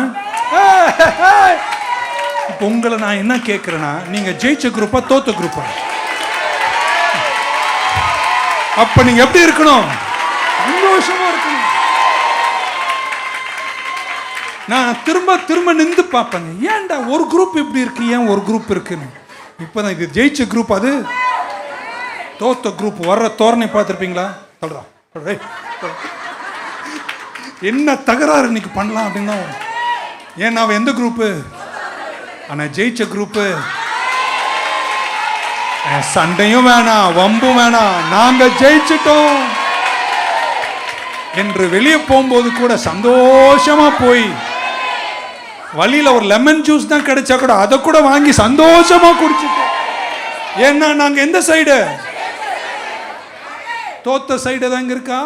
இப்போ உங்களை நான் என்ன கேட்குறேன்னா, நீங்கள் ஜெயிச்ச குரூப்பா தோத்த குரூப்பா? அப்போ நீங்கள் எப்படி இருக்கணும்? சந்தோஷமா இருக்கணும். நான் திரும்ப திரும்ப நின்று பார்ப்பேங்க, ஏன்டா ஒரு குரூப் இப்படி இருக்கு, ஏன் ஒரு குரூப் இருக்குன்னு. இப்பதான் இது ஜெயிச்ச குரூப், அது தோத்த குரூப். வர்ற தோரணை பார்த்துருப்பீங்களா? சொல்றா என்ன தகராறு இன்னைக்கு பண்ணலாம் அப்படின்னு தான். ஏன்னா அவன் எந்த குரூப்பு? ஆனா ஜெயிச்ச குரூப்பு. சண்டையும் வேணாம், வம்பும் வேணாம், நாங்க ஜெயிச்சிட்டோம் என்று வெளியே போகும்போது கூட சந்தோஷமா போய், வழியில ஒரு லெமன் ஜூஸ் தான் கிடைச்சா கூட அதை கூட வாங்கி சந்தோஷமா குடிச்சிட்டோம். ஏன்னா நாங்க எந்த சைடு? தோத்த சைடு தாங்க இருக்கா.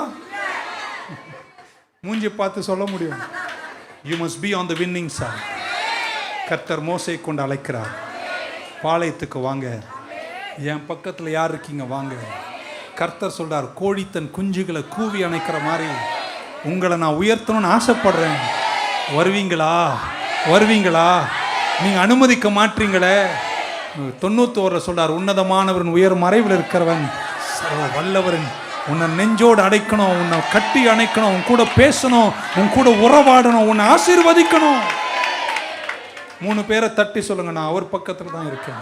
மூஞ்சி பார்த்து சொல்ல முடியும். You must be on the winning side. கர்த்தர் மோசே கொண்டு அழைக்கிறார், பாளையத்துக்கு வாங்க, என் பக்கத்துல யார் இருக்கீங்க வாங்க. கர்த்தர் சொல்றார், கோழி தன் குஞ்சுகளை கூவி அணைக்கிற மாதிரி உங்களை நான் உயர்த்தணும்னு ஆசைப்படுறேன். வருவீங்களா? வருவீங்களா? நீங்க அனுமதிக்க மாட்டீங்களே. 91 சொல்றார், உன்னதமானவன் உயர் மறைவில் இருக்கிறவன் வல்லவன் உன்னை நெஞ்சோடு அடைக்கணும், உன்னை கட்டி அணைக்கணும், உன் கூட பேசணும், உன் கூட உறவாடணும், உன்னை ஆசீர்வதிக்கணும். 3 பேரை தட்டி சொல்லுங்க, நான் அவர் பக்கத்தில் தான் இருக்கேன்.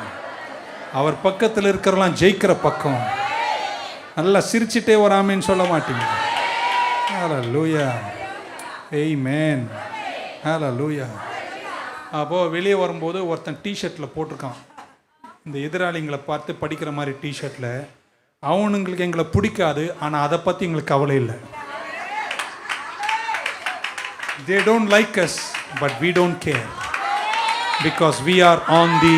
அவர் பக்கத்தில் இருக்கிறலாம் ஜெயிக்கிற பக்கம். நல்லா சிரிச்சிட்டே வராமேன்னு சொல்ல மாட்டீங்க. ஹல்லேலூயா, ஆமென், ஹல்லேலூயா. அப்போ வெளியே வரும்போது ஒருத்தன் டிஷர்ட்டில் போட்டிருக்கான், இந்த எதிராளிங்களை பார்த்து படிக்கிற மாதிரி டிஷர்ட்டில். அவனுங்களுக்கு எங்களை பிடிக்காது, ஆனால் அதை பற்றி எங்களுக்கு கவலை இல்லை. They don't like us, but we don't care because we are on the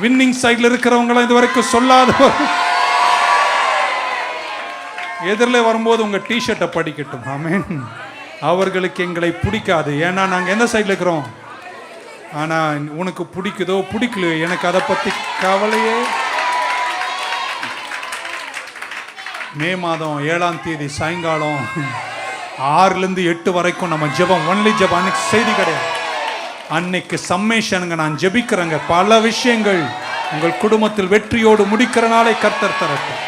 winning side. இருக்கிறவங்களாம் இது வரைக்கும் சொல்லாத எதிரில் வரும்போது உங்க டிஷர்ட்டை படிக்கட்டும். ஆமென். அவர்களுக்கு எங்களை பிடிக்காது, ஏன்னா நாங்கள் எந்த சைடில் இருக்கிறோம். ஆனால் உனக்கு பிடிக்குதோ பிடிக்கலையோ எனக்கு அதை பற்றி கவலையே. மே மாதம் 7ஆம் தேதி சாயங்காலம் 6லேருந்து 8 வரைக்கும் நம்ம ஜெபம், ஒன்லி ஜெபம். அன்னைக்கு செய்தி கிடையாது, அன்னைக்கு சம்மேஷனுங்க. நான் ஜெபிக்கிறேங்க, பல விஷயங்கள் உங்கள் குடும்பத்தில் வெற்றியோடு முடிக்கிற நாளை கர்த்தர் தரட்டும்.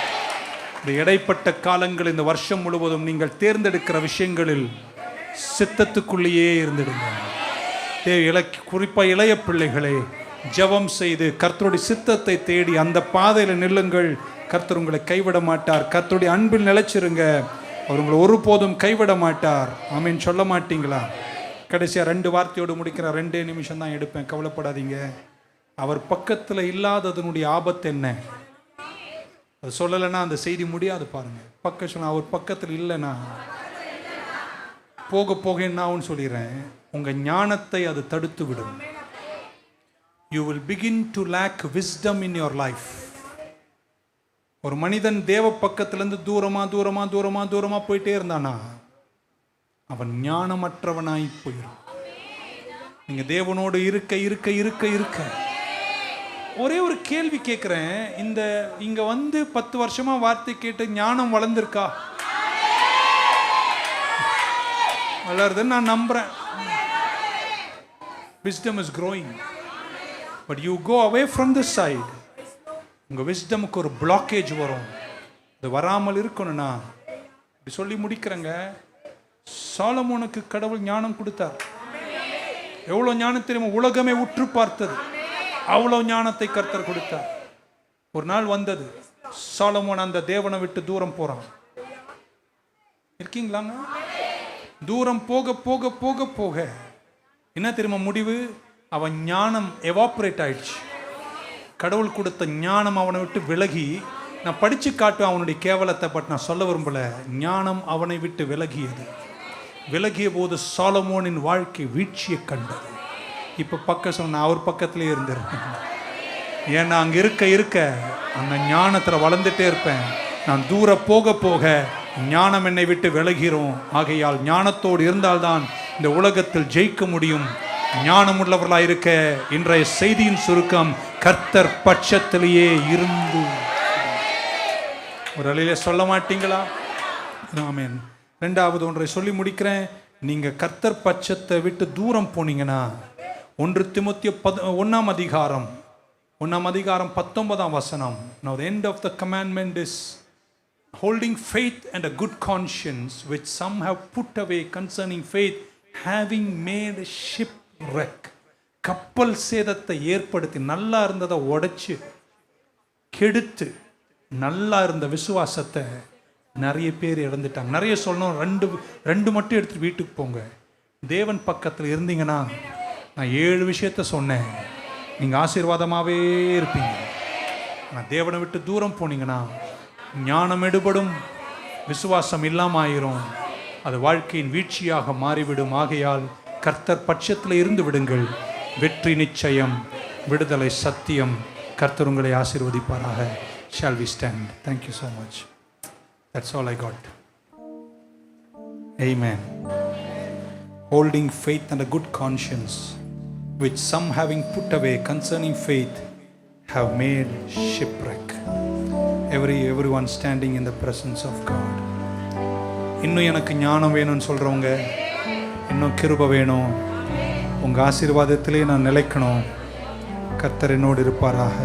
இந்த இடைப்பட்ட காலங்கள், இந்த வருஷம் முழுவதும் நீங்கள் தேர்ந்தெடுக்கிற விஷயங்களில் சித்தத்துக்குள்ளேயே இருந்துடுங்க. குறிப்பாக இளைய பிள்ளைகளை ஜெபம் செய்து கர்த்தருடைய சித்தத்தை தேடி அந்த பாதையில் நில்லுங்கள். கர்த்தர் உங்களை கைவிட மாட்டார். கர்த்தருடைய அன்பில் நிலைச்சிருங்க, அவர் உங்களை ஒருபோதும் கைவிட மாட்டார். ஆமீன் சொல்ல மாட்டீங்களா? கடைசியாக 2 வார்த்தையோடு முடிக்கிற, 2 நிமிஷம் தான் எடுப்பேன், கவலைப்படாதீங்க. அவர் பக்கத்தில் இல்லாததனுடைய ஆபத்து என்ன? அது சொல்லலைன்னா அந்த செய்தி முடியாது. பாருங்க, பக்கம் சொன்ன அவர் பக்கத்தில் இல்லைன்னா போக போக என்ன ஆகும்னு சொல்லிடுறேன், உங்கள் ஞானத்தை அது தடுத்து விடும். You will begin to lack wisdom in your life. ஒரு மனிதன் தேவ பக்கத்திலிருந்து தூரமா தூரமா தூரமா தூரமா போயிட்டே இருந்தானா அவன் ஞானமற்றவனாய் போயிடும். நீங்க தேவனோடு இருக்க இருக்க இருக்க இருக்க. ஒரே ஒரு கேள்வி கேட்கிறேன், இங்க வந்து 10 வருஷமா வார்த்தை கேட்டு ஞானம் வளர்ந்திருக்கா? வளருதுன்னு நான் நம்புறேன். Wisdom is growing, but you go away from this side, உங்க விஸ்டமுக்கு ஒரு பிளாக்கேஜ் வரும். இது வராமல் இருக்கணும்னா இப்படி சொல்லி முடிக்கிறேங்க. சாலமோனுக்கு கடவுள் ஞானம் கொடுத்தார். எவ்வளவு ஞானம் தெரியுமா? உலகமே உற்று பார்த்தது, அவ்வளவு ஞானத்தை கர்த்தர் கொடுத்தார். ஒரு நாள் வந்தது, சாலமோன் அந்த தேவனை விட்டு தூரம் போறான். இருக்கீங்களாங்க? தூரம் போக போக போக போக என்ன தெரியுமா முடிவு? அவன் ஞானம் எவாப்ரேட் ஆயிடுச்சு. கடவுள் கொடுத்த ஞானம் அவனை விட்டு விலகி, நான் படிச்சு காட்டுவேன் அவனுடைய கேவலத்தை, பட் நான் சொல்ல விரும்பல. ஞானம் அவனை விட்டு விலகியது. விலகிய போது சாலமோனின் வாழ்க்கை வீழ்ச்சியை கண்டது. இப்ப பக்கம் சொன்ன அவர் பக்கத்திலே இருந்திருக்கேன். ஏன்னா அங்க இருக்க இருக்க அந்த ஞானத்துல வளர்ந்துட்டே இருப்பேன். நான் தூர போக போக ஞானம் என்னை விட்டு விலகிறோம். ஆகையால் ஞானத்தோடு இருந்தால்தான் இந்த உலகத்தில் ஜெயிக்க முடியும். ஞானம் உள்ளவர்களாக இருக்க இன்றைய செய்தியின் சுருக்கம், கர்த்தர் பட்சத்திலேயே இருந்து. ஒரு அலையில சொல்ல மாட்டீங்களா? ஆமென். 2வது ஒன்றை சொல்லி முடிக்கிறேன். நீங்க கர்த்தர் பட்சத்தை விட்டு தூரம் போனீங்கன்னா 1 தீமோத்தேயு 1ஆம் அதிகாரம் 19ஆம் வசனம். Now the end of the commandment is holding faith and a good conscience, which some have put away concerning faith, having made a shipwreck. கப்பல் சேதத்தை ஏற்படுத்தி நல்லா இருந்ததை உடைச்சு கெடுத்து நல்லா இருந்த விசுவாசத்தை நிறைய பேர் இழந்துட்டாங்க. நிறைய சொல்லணும், ரெண்டு மட்டும் எடுத்துட்டு வீட்டுக்கு போங்க. தேவன் பக்கத்தில் இருந்தீங்கன்னா நான் 7 விஷயத்த சொன்னேன், நீங்கள் ஆசீர்வாதமாகவே இருப்பீங்க. ஆனால் தேவனை விட்டு தூரம் போனீங்கன்னா ஞானம் எடுபடும், விசுவாசம் இல்லாமல் ஆயிரும், அது வாழ்க்கையின் வீழ்ச்சியாக மாறிவிடும். ஆகையால் கர்த்தர் பட்சத்தில் இருந்து விடுங்கள். வெற்றி நிச்சயம், விடுதலை சத்தியம். கர்த்தர் உங்களை ஆசீர்வதிப்பாராக. Shall we stand? Thank you so much. That's all I got. Amen. Holding faith and a good conscience, which some having put away concerning faith have made shipwreck. Everyone standing in the presence of God. இன்னும் எனக்கு ஞானம் வேணும்னு சொல்கிறவங்க, இன்னும் கிருபை வேணும், உங்கள் ஆசீர்வாதத்திலே நான் நிலைக்கணும், கர்த்தர் என்னோடு இருப்பாராக.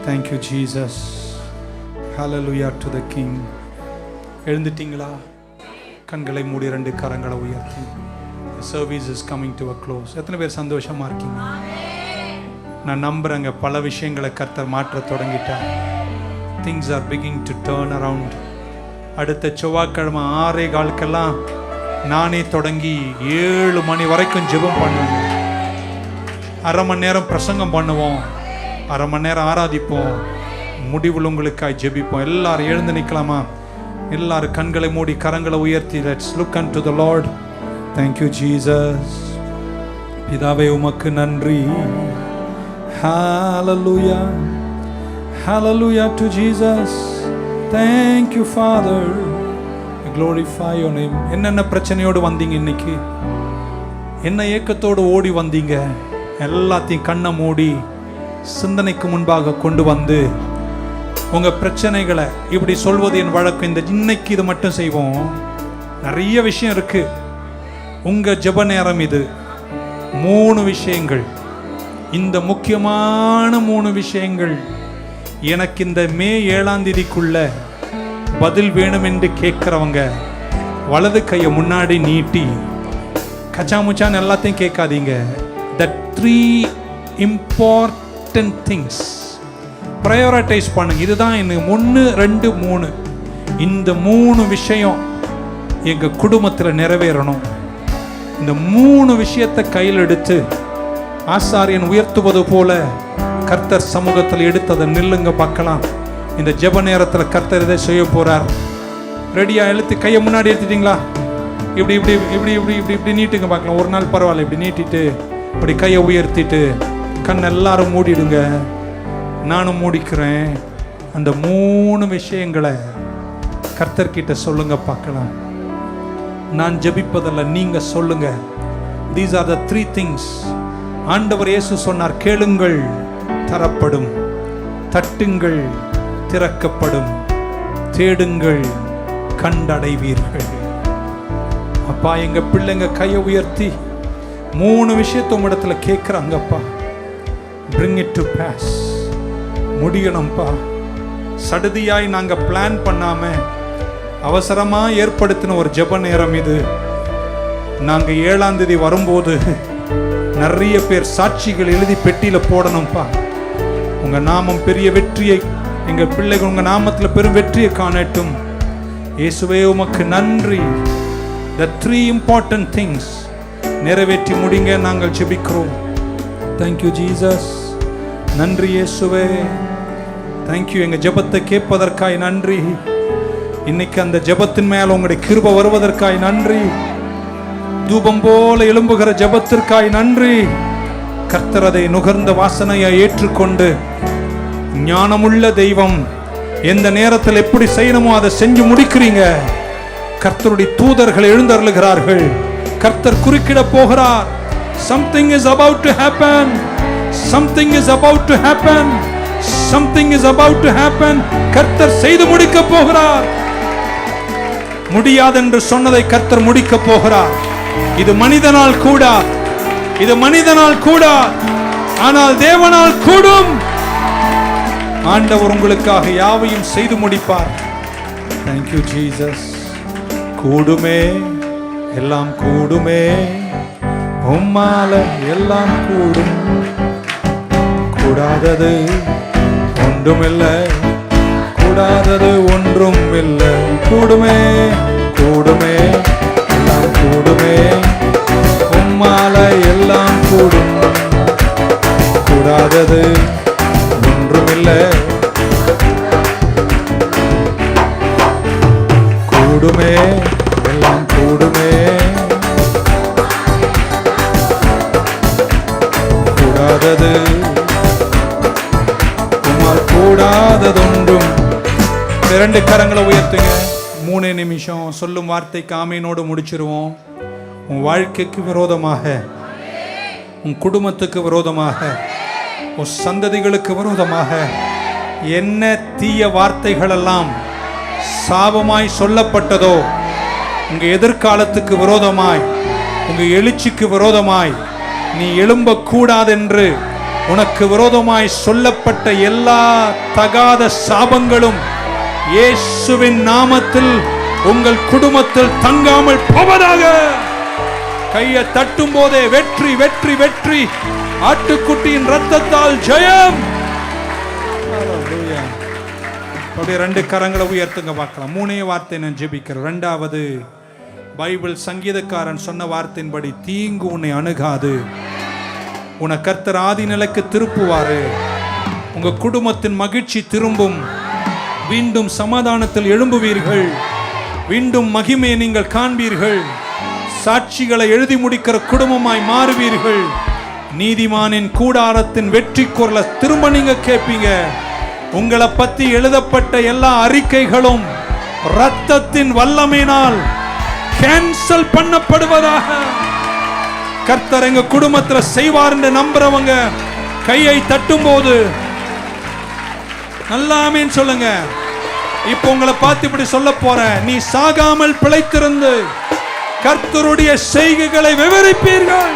Thank you Jesus. Hallelujah to the King. எழுந்துட்டீங்களா? கண்களை மூடி 2 கரங்களை உயர்த்தி. The service is coming to a close. எத்தனை பேர் சந்தோஷமா இருக்கீங்க? நான் நம்புறேங்க பல விஷயங்களை கர்த்தர் மாற்ற தொடங்கிட்டார். Things are beginning to turn around. அடுத்த செவ்வாய்க்கிழமை 6:15 நானே தொடங்கி 7 மணி வரைக்கும் ஜெபம் பண்ணுவேன். 1/2 மணி நேரம் பிரசங்கம் பண்ணுவோம், 1/2 மணி நேரம் ஆராதிப்போம், முடிவில் உங்களுக்காய் ஜெபிப்போம். எல்லாரும் எழுந்து நிற்கலாமா? எல்லாரும் கண்களை மூடி கரங்களை உயர்த்தி let's look unto the Lord. Thank you Jesus. பிதாவே உமக்கு நன்றி. Hallelujah. Hallelujah to Jesus. Thank you Father. We glorify your name. என்னென்ன பிரச்சனையோடு வந்தீங்க இன்னைக்கு? என்ன ஏக்கத்தோடு ஓடி வந்தீங்க? எல்லாத்தையும் கண்ணை மூடி சிந்தனைக்கு முன்பாக கொண்டு வந்து உங்கள் பிரச்சனைகளை இப்படி சொல்வது என் வழக்கம். இன்னைக்கு இது மட்டும் செய்வோம். நிறைய விஷயம் இருக்கு. உங்கள் ஜெப நேரம் இது. 3 விஷயங்கள், இந்த முக்கியமான 3 விஷயங்கள் எனக்கு இந்த மே 7ஆம் தேதிக்குள்ள பதில் வேணும் என்று கேட்குறவங்க வலது கையை முன்னாடி நீட்டி, கச்சாமுச்சான் எல்லாத்தையும் கேட்காதீங்க. The 3 important things prioritize பண்ணுங்க. இதுதான் எனக்கு 1 2 3. இந்த 3 விஷயம் எங்க குடும்பத்தில் நிறைவேறணும். இந்த 3 விஷயத்தை கையில் எடுத்து ஆசாரியன் உயர்த்துவது போல கர்த்தர் சமூகத்தில் எடுத்ததை நில்லுங்க பார்க்கலாம். இந்த ஜெப நேரத்தில் கர்த்தர் இதை செய்ய போறார். ரெடியா? எழுத்து கையை முன்னாடி எடுத்துட்டீங்களா? இப்படி இப்படி இப்படி இப்படி இப்படி இப்படி நீட்டுங்க பார்க்கலாம். ஒரு நாள் பரவாயில்ல, இப்படி நீட்டிட்டு இப்படி கையை உயர்த்திட்டு கண் எல்லாரும் மூடிடுங்க. நானும் மூடிக்கிறேன். அந்த 3 விஷயங்களை கர்த்தர்கிட்ட சொல்லுங்க பார்க்கலாம். நான் ஜெபிப்பதல்ல, நீங்க சொல்லுங்க. These are the 3 things. ஆண்டவர் இயேசு சொன்னார், கேளுங்கள் தரப்படும், தட்டுங்கள் திறக்கப்படும், தேடுங்கள் கண்டடைவீர்கள். அப்பா, எங்க பிள்ளைங்க கையை உயர்த்தி 3 விஷயத்தை உம்மிடத்துல கேட்குறாங்கப்பா. bring it to pass. முடியணும்ப்பா. சடுதியாய் நாங்க பிளான் பண்ணாம அவசரமா ஏற்படுத்தின ஒரு ஜெப நேரம் இது. நாங்க 7ஆம் தேதி வரும்போது நிறைய பேர் சாட்சிகள் எழுதி பெட்டியில போடணும்ப்பா. உங்க நாமம் பெரிய வெற்றியை, எங்க பிள்ளைகள் உங்க நாமத்துல பெரும் வெற்றியை காணட்டும். இயேசுவே உமக்கு நன்றி. The 3 important things நிறைவேற்றி முடிங்க நாங்கள் ஜெபிக்கிறோம். Thank you Jesus. நன்றி இயேசுவே. Thank you. எங்க ஜெபத்தை கேட்பதற்காய் நன்றி. இன்னைக்கு அந்த ஜெபத்தின் மேல உங்களுடைய கிருபை வருவதற்காய் நன்றி. தூபம் போல எழும்புகிற ஜெபத்திற்காய் நன்றி. கர்த்தர் அதை நுகர்ந்த வாசனையை ஏற்றுக்கொண்டு, ஞானமுள்ள தெய்வம் எந்த நேரத்தில் எப்படி செய்யணுமோ அதை செஞ்சு முடிக்கிறீங்க. கர்த்தருடைய தூதர்கள் எழுந்தருளுகிறார்கள். கர்த்தர் குறுக்கிட போகிறார். Something is about to happen. Something is about to happen. Something is about to happen. கர்த்தர் செய்து முடிக்க போகிறார். முடியாதென்று சொன்னதை கர்த்தர் முடிக்க போகிறார். இது மனிதனால் கூடா, இது மனிதனால் கூடா, ஆனால் தேவனால் கூடும். ஆண்டவர் உங்களுக்காக யாவையும் செய்து முடிப்பார். Thank you Jesus. கூடுமே, எல்லாம் கூடுமே, உம்மால எல்லாம் கூடும், கூடாதது ஒன்றுமில்லை, கூடாதது ஒன்றும் இல்லை. கூடுமே, கூடுமே, எல்லாம் கூடுமே, உம்மால எல்லாம் கூடும், கூடாதது ஒன்றுமில்லை. கூடுமே, எல்லாம் கூடுமே, கூடாதது உம்மால் கூடாததொன்றும். 2 கரங்களை உயர்த்துங்க. 3 நிமிஷம் சொல்லும் வார்த்தைக்கு ஆமீனோடு முடிச்சிருவோம். உன் வாழ்க்கைக்கு விரோதமாக, உன் குடும்பத்துக்கு விரோதமாக, உன் சந்ததிகளுக்கு விரோதமாக என்ன தீய வார்த்தைகள் எல்லாம் சாபமாய் சொல்லப்பட்டதோ, உங்க எதிர்காலத்துக்கு விரோதமாய், உங்க எழுச்சிக்கு விரோதமாய், நீ எழும்பக்கூடாதென்று உனக்கு விரோதமாய் சொல்லப்பட்ட எல்லா தகாத சாபங்களும் இயேசுவின் நாமத்தில் உங்கள் குடும்பத்தில் தங்காமல் போவதாக. கையை தட்டும் போதே வெற்றி, வெற்றி, வெற்றி. ஆட்டுக்குட்டியின் ரத்தத்தால் ஜெயம். அப்படியே 2 கரங்களை உயர்த்துங்க பார்க்கலாம். 3 வார்த்தை நான் ஜெபிக்கிறேன். 2வது, பைபிள் சங்கீதக்காரன் சொன்ன வார்த்தையின்படி தீங்கு உன்னை அணுகாது. உன்னை கர்த்தர் ஆதி நிலைக்கு திருப்புவாரு. உங்க குடும்பத்தின் மகிழ்ச்சி திரும்பும். மீண்டும் சமாதானத்தில் எழும்புவீர்கள். மீண்டும் மகிமையை நீங்கள் காண்பீர்கள். சாட்சிகளை எழுதி முடிக்கிற குடும்பமாய் மாறுவீர்கள். நீதிமானின் கூடாரத்தின் வெற்றி குரலை திரும்ப நீங்க கேட்பீங்க. உங்களை பத்தி எழுதப்பட்ட எல்லா அறிக்கைகளும் இரத்தத்தின் வல்லமையினால் கேன்சல் பண்ணப்படுவதாக. கர்த்தர் எங்க குடும்பத்துல செய்வார் என்று நம்புறவங்க கையை தட்டும் போது நல்லா ஆமென் சொல்லுங்க. இப்போ உங்களை பார்த்து இப்படி சொல்ல போறேன், நீ சாகாமல் பிழைத்திருந்து கர்த்தருடைய செய்கைகளை விவரிப்பீர்கள்.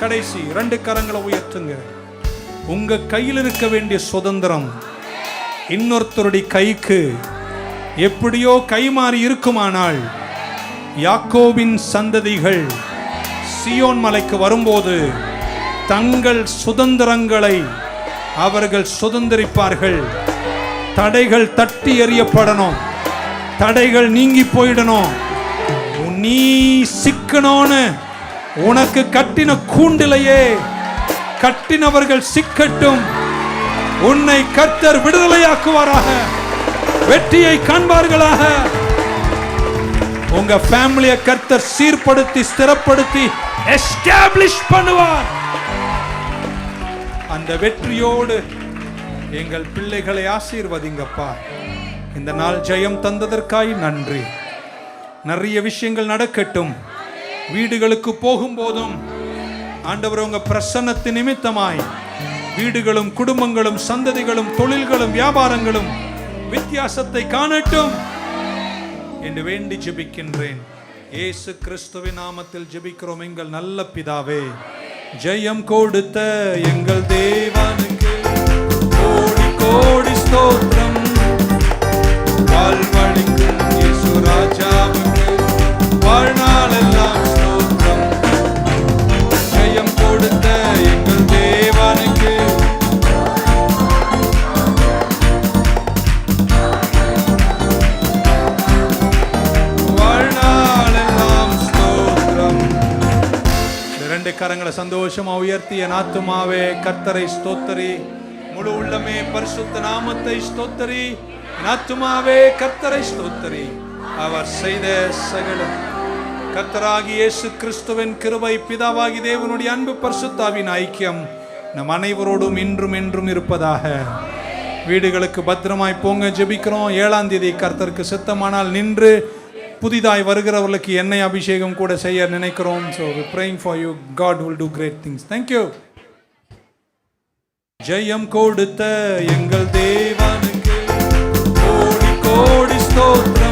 கடைசி 2 கரங்களை உயர்த்துங்க. உங்க கையில் இருக்க வேண்டிய சுதந்திரம் இன்னொருத்தருடைய கைக்கு எப்படியோ கைமாறி இருக்குமானால், யாக்கோபின் சந்ததிகள் சியோன் மலைக்கு வரும்போது தங்கள் சுதந்திரங்களை அவர்கள் சுதந்திரிப்பார்கள். தடைகள் தட்டி எறியப்படணும், தடைகள் நீங்கி போயிடணும். நீ சிக்கணும்னு உனக்கு கட்டின கூண்டிலேயே கட்டினவர்கள் சிக்கட்டும். உன்னை கர்த்தர் விடுதலையாக்குவாராக, வெற்றியை காண்பார்களாக. உங்க ஃபேமிலியை கர்த்தர் சீர்படுத்தி ஸ்திரப்படுத்தி எஸ்டாப்லிஷ் பண்ணுவார். அந்த வெற்றியோடு எங்கள் பிள்ளைகளை ஆசீர்வதிங்கப்பா. இந்த நாள் ஜெயம் தந்ததற்காய் நன்றி. நிறைய விஷயங்கள் நடக்கட்டும். வீடுகளுக்கு போகும்போதும் ஆண்டவர் உங்க பிரசன்னத்தின் நிமித்தமாய் வீடுகளும் குடும்பங்களும் சந்ததிகளும் தொழில்களும் வியாபாரங்களும் வித்தியாசத்தை காணட்டும் என்று வேண்டி ஜெபிக்கின்றேன். இயேசு கிறிஸ்துவின் நாமத்தில் ஜெபிக்கிறோம் எங்கள் நல்ல பிதாவே. ஜெயம் கொடுத்த எங்கள் தேவனுக்கு கோடி கோடி ஸ்தோத்திரம். வாழ்வழிக்கும் இயேசு ராஜாவுக்கு வாழ்நாளெல்லாம் ஸ்தோத்திரம். ஜெயம் கொடுத்த எங்கள் தேவனுக்கு வாழ்நாளெல்லாம் ஸ்தோத்திரம். 2 கரங்களை சந்தோஷமா உயர்த்தி, என் ஆத்துமாவே கர்த்தரை ஸ்தோத்தரி, முழு உள்ளமே பரிசுத்த நாமத்தை ஸ்தோத்தரி. என் ஆத்துமாவே கர்த்தரை ஸ்தோத்தரி, அவர் செய்த சகல. கர்த்தராகி இயேசு கிறிஸ்துவின் கிருபை, பிதாவாகி தேவனுடைய அன்பு, பரிசுத்தாவின் ஐக்கியம் நம் அனைவரோடும் இன்றும் என்றும் இருப்பதாக. வீடுகளுக்கு பத்திரமாய் போங்க. ஜெபிக்கிறோம். 7ஆம் தேதி கர்த்தருக்கு சித்தமானால் நின்று புதிதாய் வருகிறவர்களுக்கு எண்ணெய் அபிஷேகம் கூட செய்ய நினைக்கிறோம். So we praying for you. God will do great things. Thank you. ஜெயம் கொடுத்த எங்கள் தேவனுக்கு கோடி கோடி ஸ்தோத்திரம்.